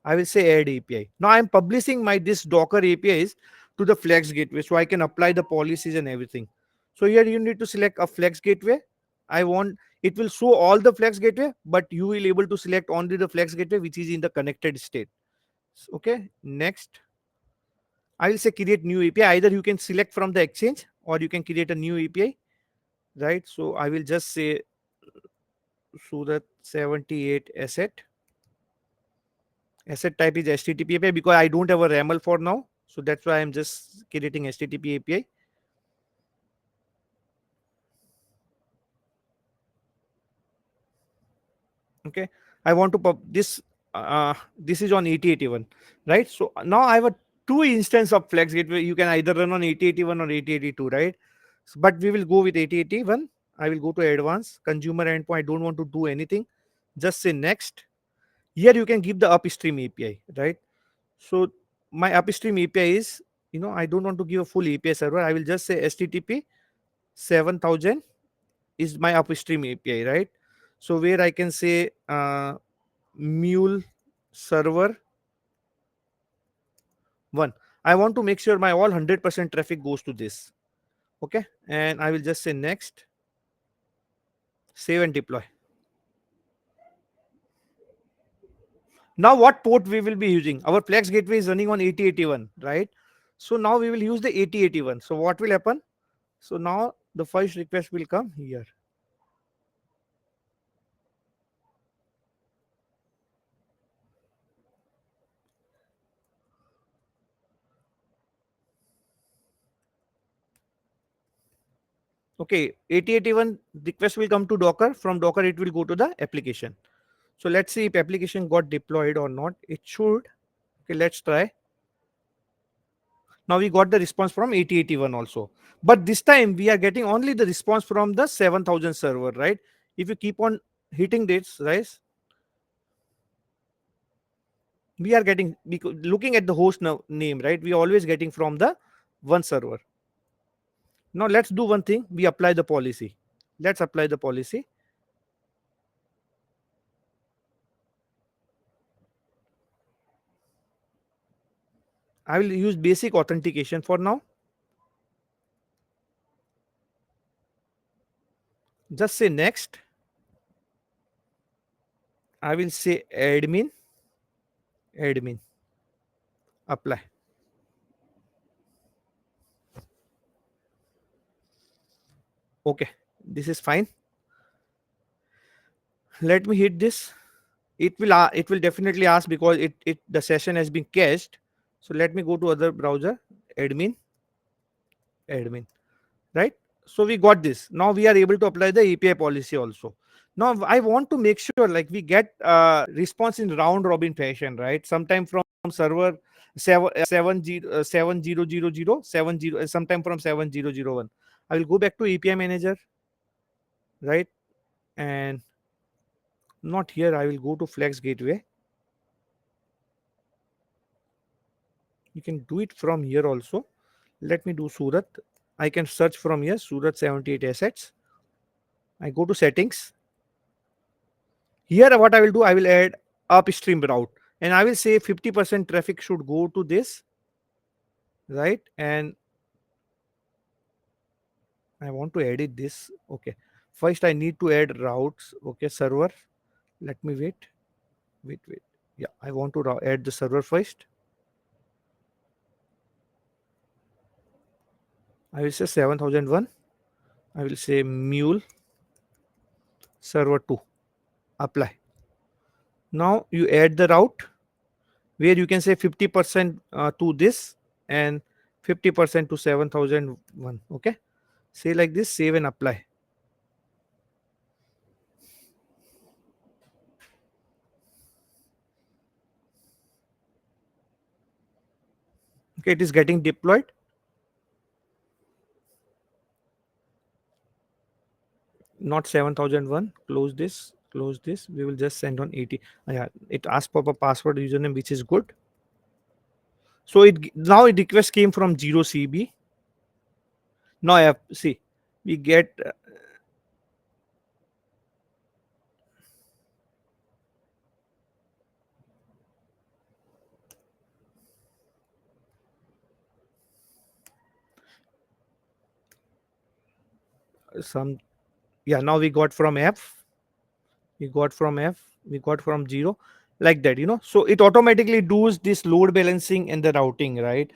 I will say add API. Now I'm publishing my this Docker APIs to the Flex Gateway, so I can apply the policies and everything. So here you need to select a Flex Gateway. I want it will show all the Flex Gateway, but you will able to select only the Flex Gateway which is in the connected state. Okay, next. I will say create new API. Either you can select from the exchange, or you can create a new API, right? So I will just say Surat 78 asset. Asset type is HTTP API, because I don't have a RAML for now. So that's why I'm just creating HTTP API. Okay. I want to pub this. This is on 8081, right? So now I have a two instance of Flex Gateway. You can either run on 8081 or 8082, right? But we will go with 8081. I will go to advanced consumer endpoint. I don't want to do anything. Just say next. Here you can give the upstream API, right? So my upstream API is, I don't want to give a full API server. I will just say HTTP 7000 is my upstream API, right? So where I can say mule server 1. I want to make sure my all 100% traffic goes to this. Okay. And I will just say next, save and deploy. Now what port we will be using? Our Flex gateway is running on 8081, right? So now we will use the 8081. So what will happen? So now the first request will come here. Okay, 8081 request will come to Docker. From Docker, it will go to the application. So let's see if application got deployed or not. It should. Okay, let's try. Now we got the response from 8081 also. But this time we are getting only the response from the 7000 server, right? If you keep on hitting this, right? We are getting, looking at the host name, right? We are always getting from the one server. Now let's do one thing. We apply the policy. Let's apply the policy. I will use basic authentication for now. Just say next. I will say admin, apply. Okay, this is fine. Let me hit this. It will definitely ask because it the session has been cached. So let me go to other browser, admin, right? So we got this. Now we are able to apply the API policy also. Now I want to make sure like we get response in round robin fashion, right? Sometime from server 7000 sometime from 7001. I will go back to API manager, right? And not here. I will go to Flex Gateway. You can do it from here also. Let me do Surat. I can search from here Surat 78 assets. I go to settings. Here what I will do, I will add upstream route and I will say 50% traffic should go to this, right? And I want to edit this. Okay, first I need to add routes. Okay, server, let me wait. Yeah, I want to add the server first. I will say 7001. I will say mule server 2, apply. Now you add the route where you can say 50% to this and 50% to 7001. Okay, say like this, save and apply. Okay, it is getting deployed. Not 7001. Close this. We will just send on 80. Yeah, it asks for a password username, which is good. So now it request came from 0CB. Now see, we get some. Yeah, now we got from F. We got from F. We got from 0, like that. So it automatically does this load balancing and the routing, right?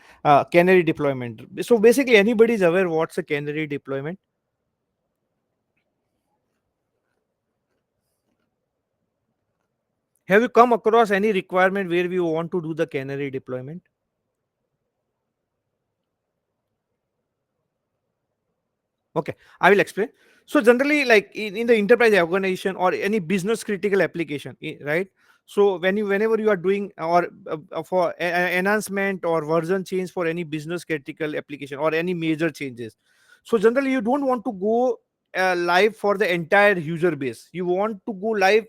Canary deployment. So basically, anybody is aware what's a canary deployment? Have you come across any requirement where we want to do the canary deployment? Okay, I will explain. So generally, like in the enterprise organization or any business critical application, right? So whenever you are doing or for enhancement or version change for any business critical application or any major changes, so generally you don't want to go live for the entire user base. You want to go live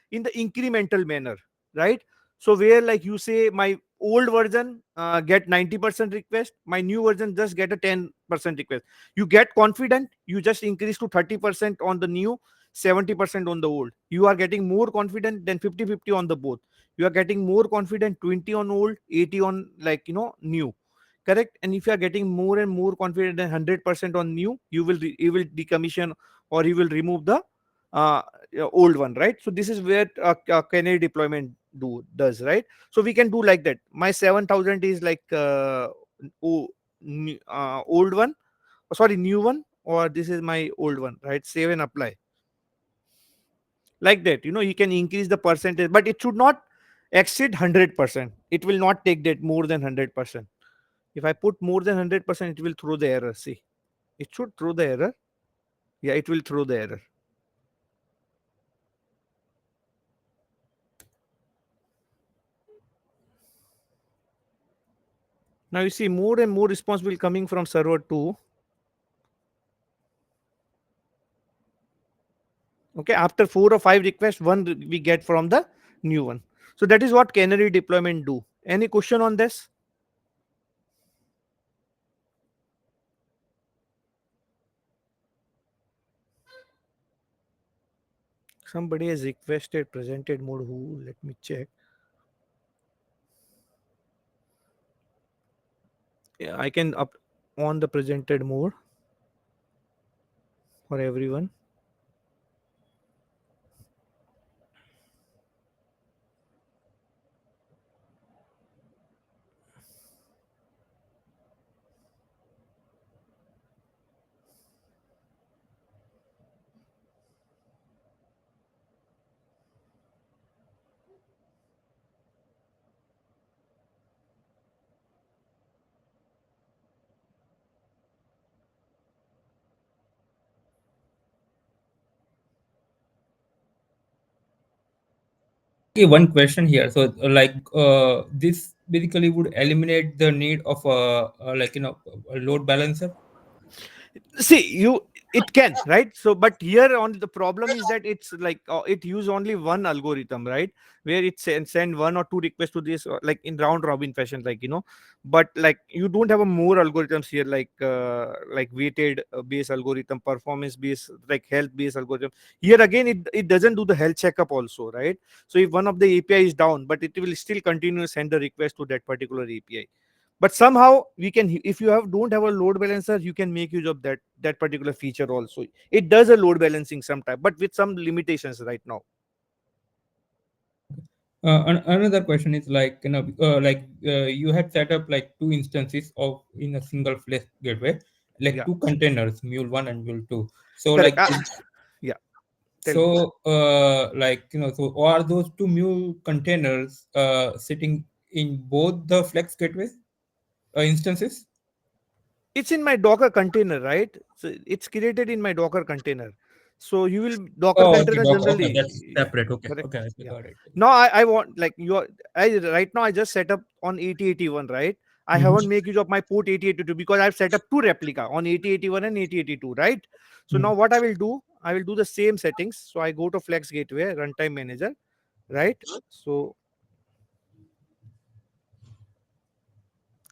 in the incremental manner, right? So where like you say my old version get 90% request, my new version just get a 10% request. You get confident, you just increase to 30% on the new, 70% on the old. You are getting more confident than 50-50 on the both. You are getting more confident 20 on old, 80 on like new, correct? And if you are getting more and more confident than 100% on new, you will decommission or you will remove the uh, old one, right? So this is where canary deployment does, right? So we can do like that. My 7000 is like old one, sorry, new one, or this is my old one, right? Save and apply, like that. You can increase the percentage, but it should not exceed 100%. It will not take that more than 100%. If I put more than 100%, it will throw the error. See, it should throw the error. Yeah, it will throw the error. Now you see more and more response will coming from server 2. Okay, after 4 or 5 requests, one we get from the new one. So that is what canary deployment do. Any question on this? Somebody has requested presented mode. Who? Let me check. Yeah, I can up on the presented mode for everyone. Okay, one question here. So, this basically would eliminate the need of a load balancer. See, you, it can, right? So but here on the problem is that it's like it use only one algorithm, right? Where it send one or two requests to this, like in round robin fashion, like, but like you don't have a more algorithms here, like weighted base algorithm, performance base, like health base algorithm. Here again, it doesn't do the health checkup also, right? So if one of the API is down, but it will still continue to send the request to that particular API. But somehow we can, if you don't have a load balancer, you can make use of that particular feature also. It does a load balancing sometime, but with some limitations right now. Another question is you had set up like two instances of in a single Flex gateway, like Yeah, two containers, Mule One and Mule Two. So correct. like Yeah, tell me. so so are those two Mule containers sitting in both the Flex gateway instances? It's in my Docker container, right? So it's created in my Docker container. So you will Docker Oh, okay, container Docker. Okay, that's generally, yeah, separate. Okay, correct. okay, okay, Yeah. got it. Now I want, like, I right now I just set up on 8081, right? I haven't Mm-hmm. make use of my port 8082 because I've set up two replica on 8081 and 8082, right? So now Mm. what I will do the same settings. So I go to Flex Gateway, Runtime Manager, right? So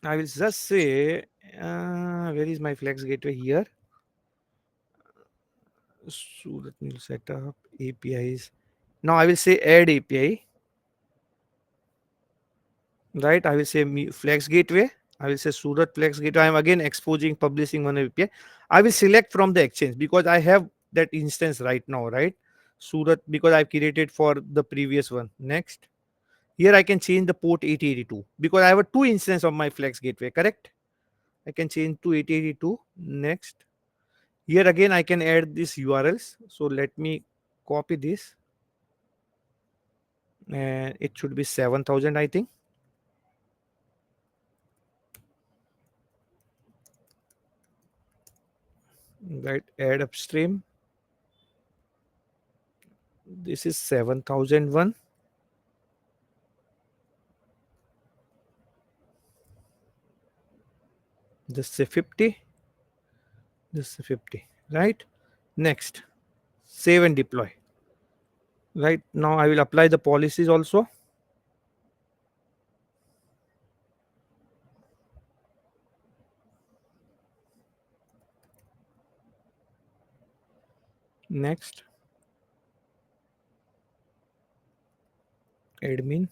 I will just say, where is my Flex Gateway here? So let me set up APIs. Now I will say add API, right? I will say Flex Gateway. I will say Surat Flex Gateway. I am again exposing, publishing one API. I will select from the exchange because I have that instance right now, right? Surat, because I've created for the previous one. Next. Here I can change the port 8082 because I have a two instance of my Flex Gateway, correct? I can change to 8082. Next. Here again I can add these URLs. So let me copy this, and it should be 7,000, I think. Right, add upstream. This is 7,001. Just say 50. Just say 50. Right. Next, save and deploy. Right now, I will apply the policies also. Next, admin.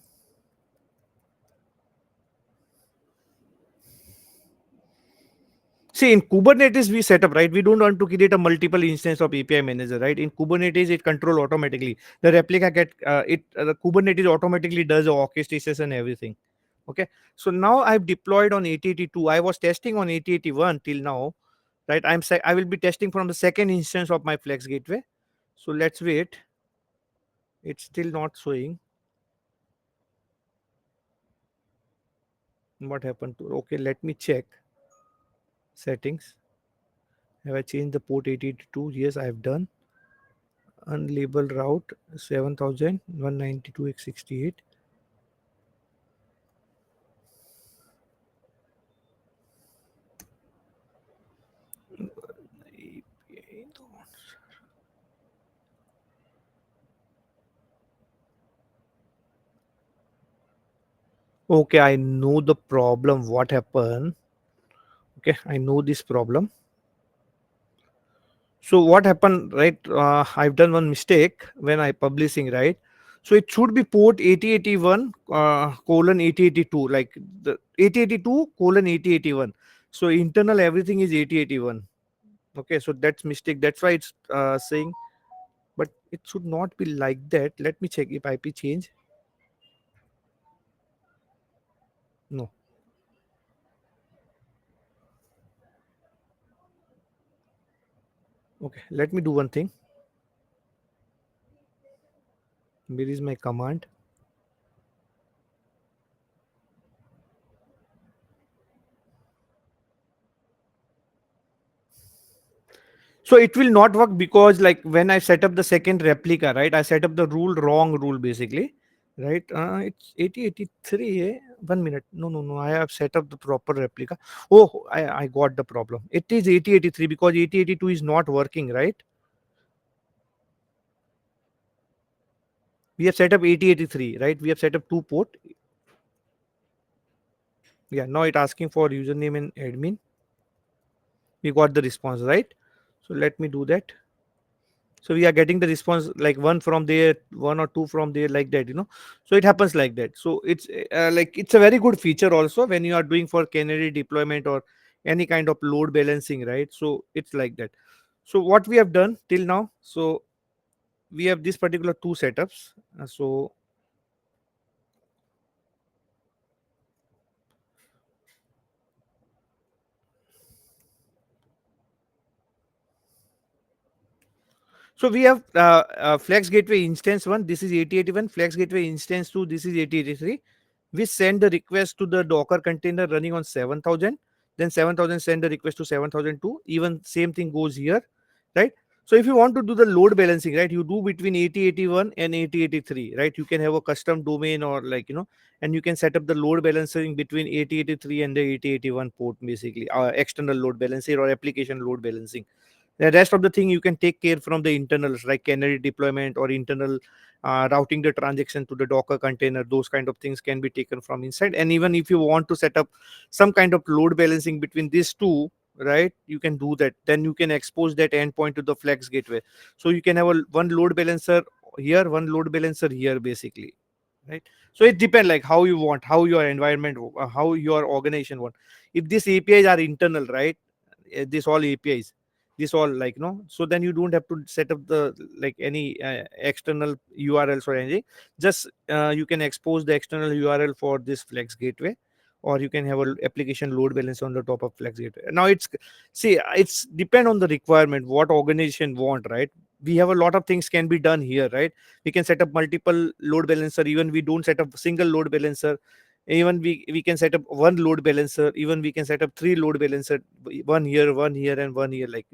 See, in Kubernetes, we set up, right? We don't want to create a multiple instance of API manager, right? In Kubernetes, it control automatically. The replica get the Kubernetes automatically does the orchestrations and everything. Okay. So now I've deployed on 8082. I was testing on 8081 till now, right? I will be testing from the second instance of my Flex Gateway. So let's wait. It's still not showing. What happened to? Okay, let me check settings. Have I changed the port 8082? Yes, I have done. Unlabeled route 7,192x68. Okay, I know the problem. What happened? Okay, I know this problem. So what happened, right? I've done one mistake when I publishing, right? So it should be port 8081 colon 8082, like the 8082 colon 8081. So internal everything is 8081. Okay, so that's mistake. That's why it's saying, but it should not be like that. Let me check if IP change. No. Okay, let me do one thing. Where is my command? So it will not work because like when I set up the second replica, right, I set up the wrong rule basically, right. It's 8083. One minute. No, I have set up the proper replica. Oh, I got the problem. It is 8083 because 8082 is not working, right. We have set up 8083, right. We have set up two port. Yeah, now it asking for username and admin. We got the response, right. So let me do that. So we are getting the response like one from there, one or two from there, like that, so it happens like that. So it's like it's a very good feature also when you are doing for Canary deployment or any kind of load balancing, right. So it's like that. So what we have done till now, so we have this particular two setups. So we have Flex Gateway instance 1, this is 8081, Flex Gateway instance 2, this is 8083. We send the request to the Docker container running on 7000, then 7000 send the request to 7002. Even same thing goes here, right. So if you want to do the load balancing, right, you do between 8081 and 8083, right. You can have a custom domain or like, and you can set up the load balancing between 8083 and the 8081 port, basically external load balancing or application load balancing. The rest of the thing you can take care from the internals like Canary deployment or internal routing the transaction to the Docker container. Those kind of things can be taken from inside. And even if you want to set up some kind of load balancing between these two, right, you can do that. Then you can expose that endpoint to the Flex Gateway. So you can have one load balancer here, one load balancer here, basically, right. So it depends like how you want, how your environment, how your organization want. If these APIs are internal, right, this all APIs, this all like, so then you don't have to set up the like any external URLs or anything. Just you can expose the external URL for this Flex Gateway, or you can have a application load balance on the top of Flex Gateway. Now it's, see, it's depend on the requirement, what organization want, right. We have a lot of things can be done here, right. We can set up multiple load balancer. Even we don't set up single load balancer, even we can set up one load balancer. Even we can set up three load balancer, one here, one here, and one here, like,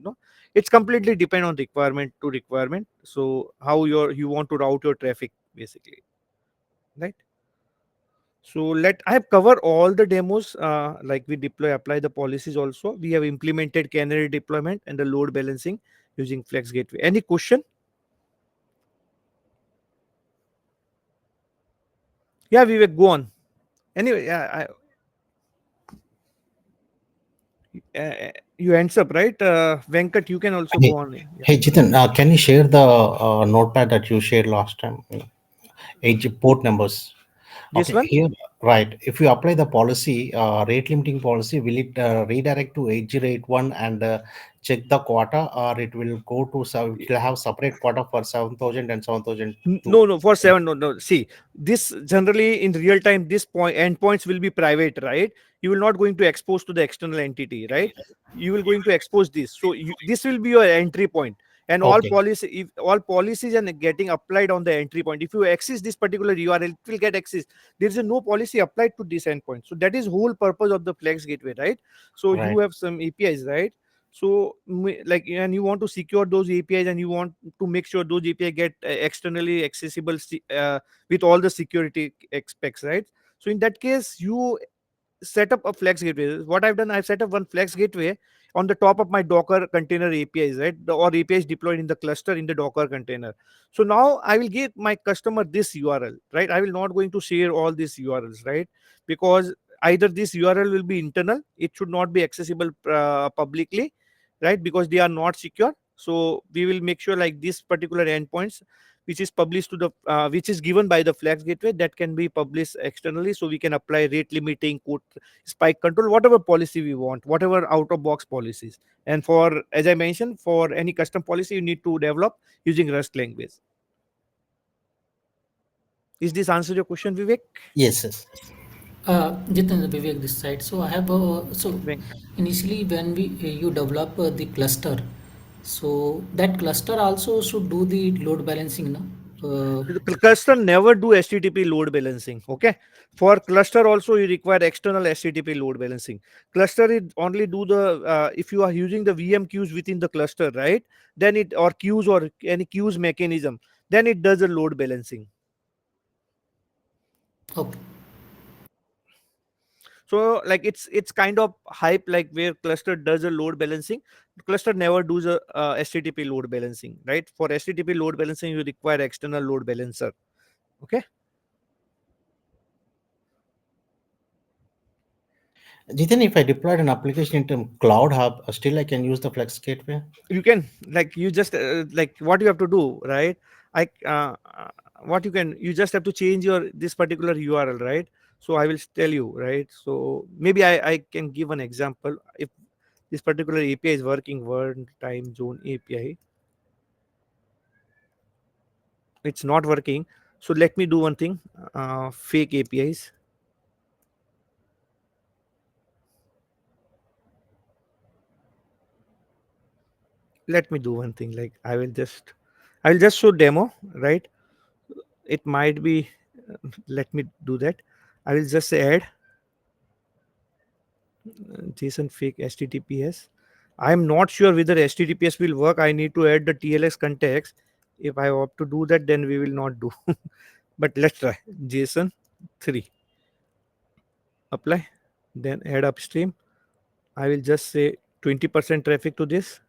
it's completely depend on requirement to requirement. So how you want to route your traffic, basically, right. So I have covered all the demos, like we apply the policies. Also we have implemented Canary deployment and the load balancing using Flex Gateway. Any question? Yeah, we will go on. Anyway, yeah, you ends up, right. Venkat, you can also Hey, go on. Yeah, hey, Jitin, can you share the notepad that you shared last time? Age port numbers. this Okay, one. here, right. If you apply the policy, rate limiting policy, will it redirect to age rate one and check the quota, or it will go to it will have separate quota for 7,000 and 7,002? No, for 7, no. See, this generally in real time, this point endpoints will be private, right. You will not going to expose to the external entity, right. You will going to expose this. So this will be your entry point. And all Okay, policy, if all policies are getting applied on the entry point, if you access this particular URL, it will get access. There is no policy applied to this endpoint. So that is whole purpose of the Flex Gateway, right. So you right, have some APIs, right. So like, and you want to secure those APIs, and you want to make sure those API get externally accessible, with all the security aspects, right. So in that case, you set up a Flex Gateway. What I've done, I've set up one Flex Gateway on the top of my Docker container APIs, right? Or APIs deployed in the cluster in the Docker container. So now I will give my customer this URL, right? I will not going to share all these URLs, right? Because either this URL will be internal, it should not be accessible publicly, right? Because they are not secure. So we will make sure like this particular endpoints which is published to the which is given by the Flex Gateway, that can be published externally, so we can apply rate limiting, quote, spike control, whatever policy we want, whatever out of box policies. And for, as I mentioned, for any custom policy you need to develop using Rust language. Is this answer your question, Vivek? Yes, yes. Jiten Vivek this side. So I have so Venk. initially when we you develop the cluster, so that cluster also should do the load balancing, no? The cluster never do HTTP load balancing. Okay, for cluster also you require external HTTP load balancing. Cluster it only do the if you are using the VM queues within the cluster, right? Then it, or queues or any queues mechanism, then it does the load balancing. Okay. So like it's kind of hype, like where cluster does a load balancing. Cluster never does a HTTP load balancing, right? For HTTP load balancing you require external load balancer. Okay. Jiten, if I deployed an application into Cloud Hub, still I can use the Flex Gateway. You can, like, you just like what you have to do, right? I what you can, you just have to change your this particular URL, right? So I will tell you, right? So maybe I can give an example. If this particular API is working, world time zone API, it's not working. So let me do one thing, fake APIs. Let me do one thing, like I will just show demo, right? It might be let me do that. I will just add JSON fake HTTPS. I'm not sure whether HTTPS will work. I need to add the TLS context. If I opt to do that, then we will not do. But let's try JSON 3. Apply. Then add upstream. I will just say 20% traffic to this,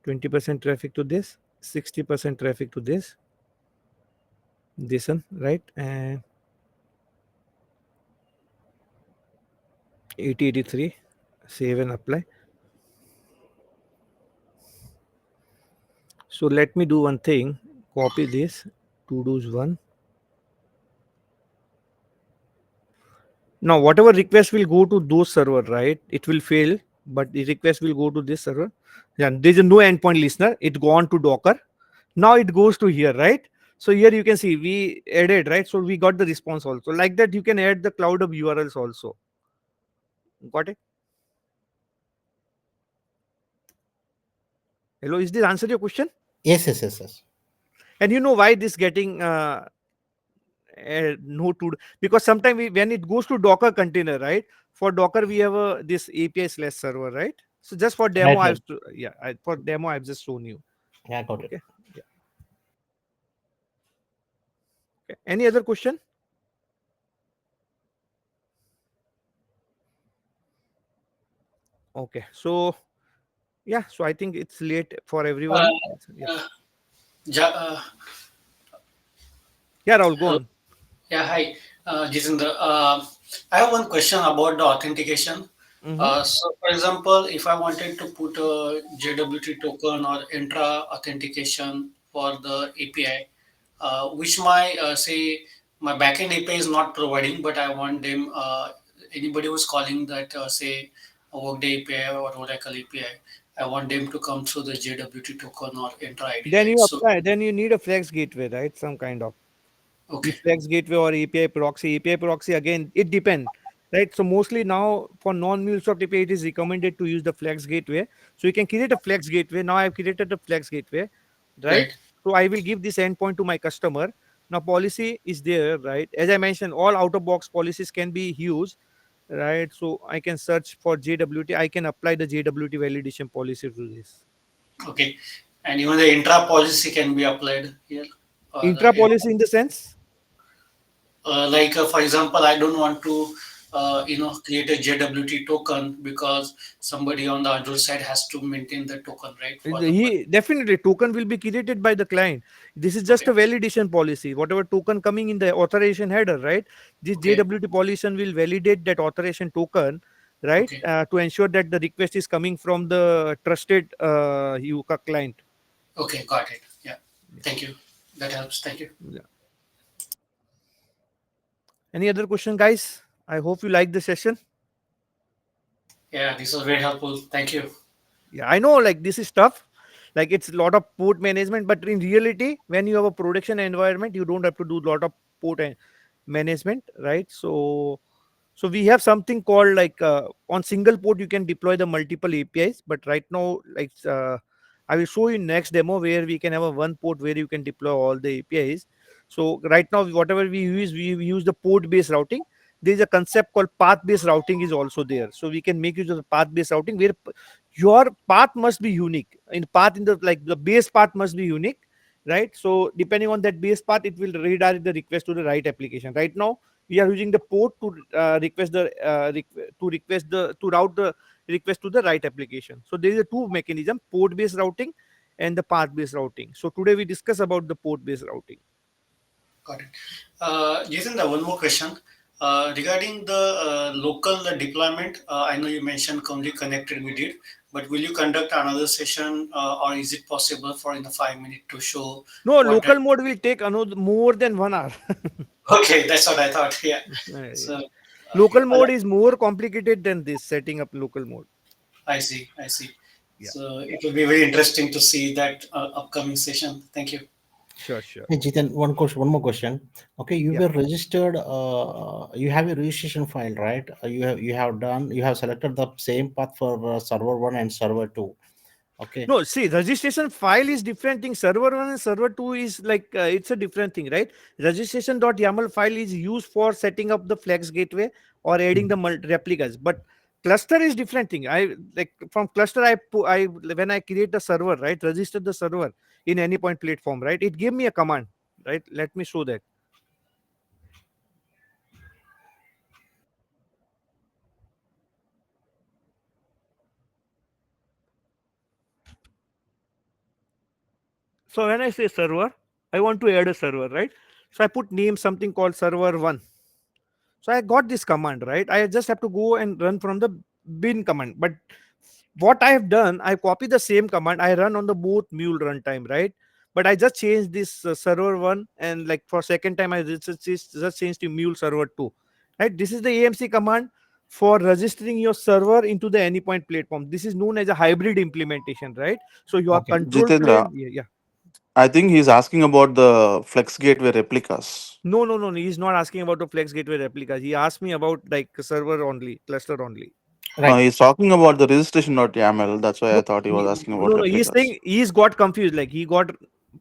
20% traffic to this, 60% traffic to this. JSON, right? And 8083. Save and apply. So let me do one thing. Copy this. To do's one. Now whatever request will go to those server, right? It will fail, but the request will go to this server. Yeah, there is no endpoint listener. It go on to Docker. Now it goes to here, right? So here you can see we added, right? So we got the response also. Like that, you can add the cloud of URLs also. Got it? Hello, is this answer your question? Yes, yes, yes, yes. And you know why this getting no to, because sometimes when it goes to Docker container, right? For Docker we have a this API slash server, right? So just for demo, Right, right. for demo I've just shown you. Yeah, got it. Okay. Yeah. Okay. Any other question? Okay. So yeah, so I think it's late for Uh, everyone. Yeah. uh, ja- uh, Yeah, Rahul, go Hello. on. Yeah, hi, Jitendra. I have one question about the authentication. Mm-hmm. So, for example, if I wanted to put a JWT token or intra authentication for the API, which my say my backend API is not providing, but I want them anybody who's calling that say a Workday API or Oracle API, I want them to come through the JWT token or intra ID, Then right? you So, apply. Then you need a Flex gateway, right? Some kind of okay, the Flex gateway or API proxy. API proxy, again, it depends, right? So mostly now for non-MuleSoft API, it is recommended to use the Flex gateway. So you can create a Flex gateway. Now I've created a Flex gateway, right? right. So I will give this endpoint to my customer. Now policy is there, right? As I mentioned, all out-of-box policies can be used, right? So I can search for JWT. I can apply the JWT validation policy to this. Okay. And even the intra policy can be applied here. Or Intra policy in the sense, like for example, I don't want to create a JWT token because somebody on the Android side has to maintain the token, right? For the he definitely token will be created by the client. This is just okay, a validation policy. Whatever token coming in the authorization header, right? This okay, JWT policy will validate that authorization token, right? okay, To ensure that the request is coming from the trusted client. okay, got it. Yeah, thank you. That helps. Thank you. Yeah. Any other question, guys? I hope you like the session. Yeah, this was very helpful. Thank you. Yeah, I know like this is tough. Like it's a lot of port management, but in reality, when you have a production environment, you don't have to do a lot of port management, right? So we have something called like on single port you can deploy the multiple APIs, but right now like I will show you next demo where we can have a one port where you can deploy all the APIs. So right now whatever we use the port based routing. There is a concept called path based routing is also there. So we can make use of the path based routing where your path must be unique. In path in the like the base path must be unique, right? So depending on that base path, it will redirect the request to the right application. Right now we are using the port to request the to route the request to the right application. So there is a two mechanism: port based routing and the path based routing. So today we discuss about the port based routing. Got it. Jason, the one more question. Regarding the local deployment, I know you mentioned only connected we did, but will you conduct another session or is it possible for in the 5 minutes to show No, what that? local mode will take another more than 1 hour. Okay, that's what I thought. Yeah. Yeah. So, Local yeah, mode is more complicated than this setting up local mode. I see. I see. Yeah, So it will be very interesting to see that upcoming session. Thank you. sure, sure. Hey, Jitan, one more question. Okay, you Yeah. were registered. You have a registration file, right? You have selected the same path for server one and server two. Okay, No, see, registration file is different thing. Server one and server two is like it's a different thing, right? Registration.yaml file is used for setting up the Flex gateway or adding the replicas. But cluster is different thing. I like from cluster I when I create the server, right? Register the server in any point platform, right? It gave me a command, right? Let me show that. So when I say server, I want to add a server, right? So I put name something called server one. So I got this command, right? I just have to go and run from the bin command. But what I have done, I copy the same command. I run on the both mule runtime, right? But I just changed this server one, and like for second time, I just changed to mule server two, right? This is the AMC command for registering your server into the anypoint platform. This is known as a hybrid implementation, right? So your okay, control Jitendra, plane, yeah, yeah. I think he's asking about the Flex Gateway replicas. No, no, no, no. He's not asking about the Flex Gateway replicas. He asked me about like server only, cluster only. right. He's talking about the registration.yaml. That's why No, I thought he was asking about no, no. He's replicas. saying he's got confused. Like he got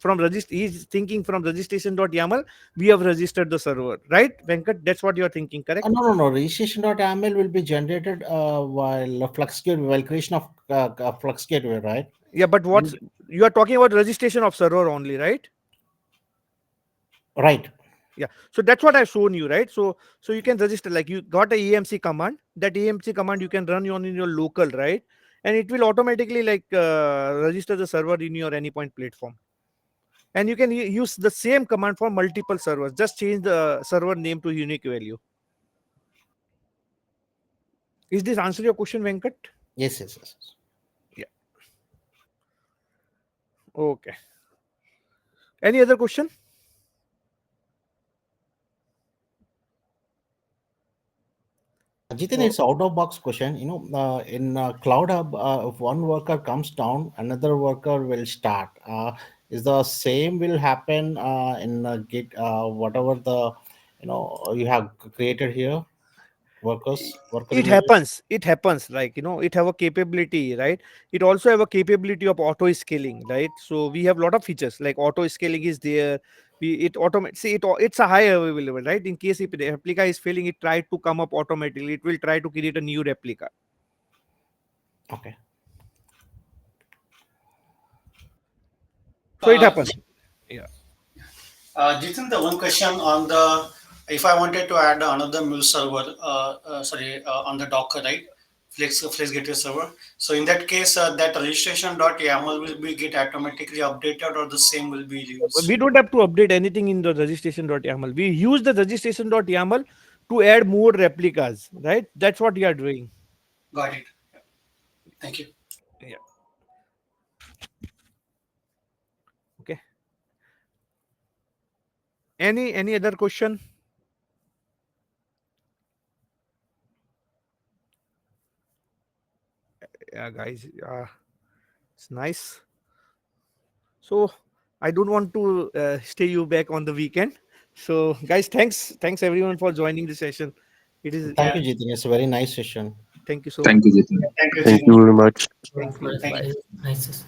from register. He's thinking from registration.yaml. We have registered the server, right, Venkat? That's what you're thinking, correct? No, no, no. Registration.yaml will be generated while Flux gateway, while creation of Flux gateway, right? Yeah, but what's And you are talking about registration of server only, right? right. Yeah. So that's what I've shown you, right? So you can register like you got a EMC command. That EMC command you can run on in your local, right? And it will automatically like register the server in your anypoint platform. And you can use the same command for multiple servers. Just change the server name to unique value. Is this answer your question, Venkat? Yes, yes, yes, yes. Yeah. Okay. Any other question? Jitin, Oh, it's out of box question. In Cloud Hub, if one worker comes down, another worker will start. Is the same will happen in Git, whatever the you have created here, worker it images. happens. It happens. Like it have a capability, right? It also have a capability of auto scaling, right? So we have a lot of features like auto scaling is there. We it automate. See it's a high available, right? In case if the replica is failing, it try to come up automatically. It will try to create a new replica. Okay. So it happens. Yeah. Jason, the one question on the if I wanted to add another mule server, sorry, on the Docker, right? Flex Gateway server. So in that case, that registration.yaml will be get automatically updated, or the same will be We used. don't have to update anything in the registration.yaml. We use the registration.yaml to add more replicas, right? That's what we are doing. Got it. Thank you. Yeah. Okay. Any other question? Yeah, guys. It's nice. So I don't want to stay you back on the weekend. So guys, thanks everyone for joining the session. It is Thank Yeah. you, Jitin. It's a very nice session. thank you so much. Thank you, Jitin. Thank you, Thank Jitin. you very much. Thank you. Nice, Bye. nice.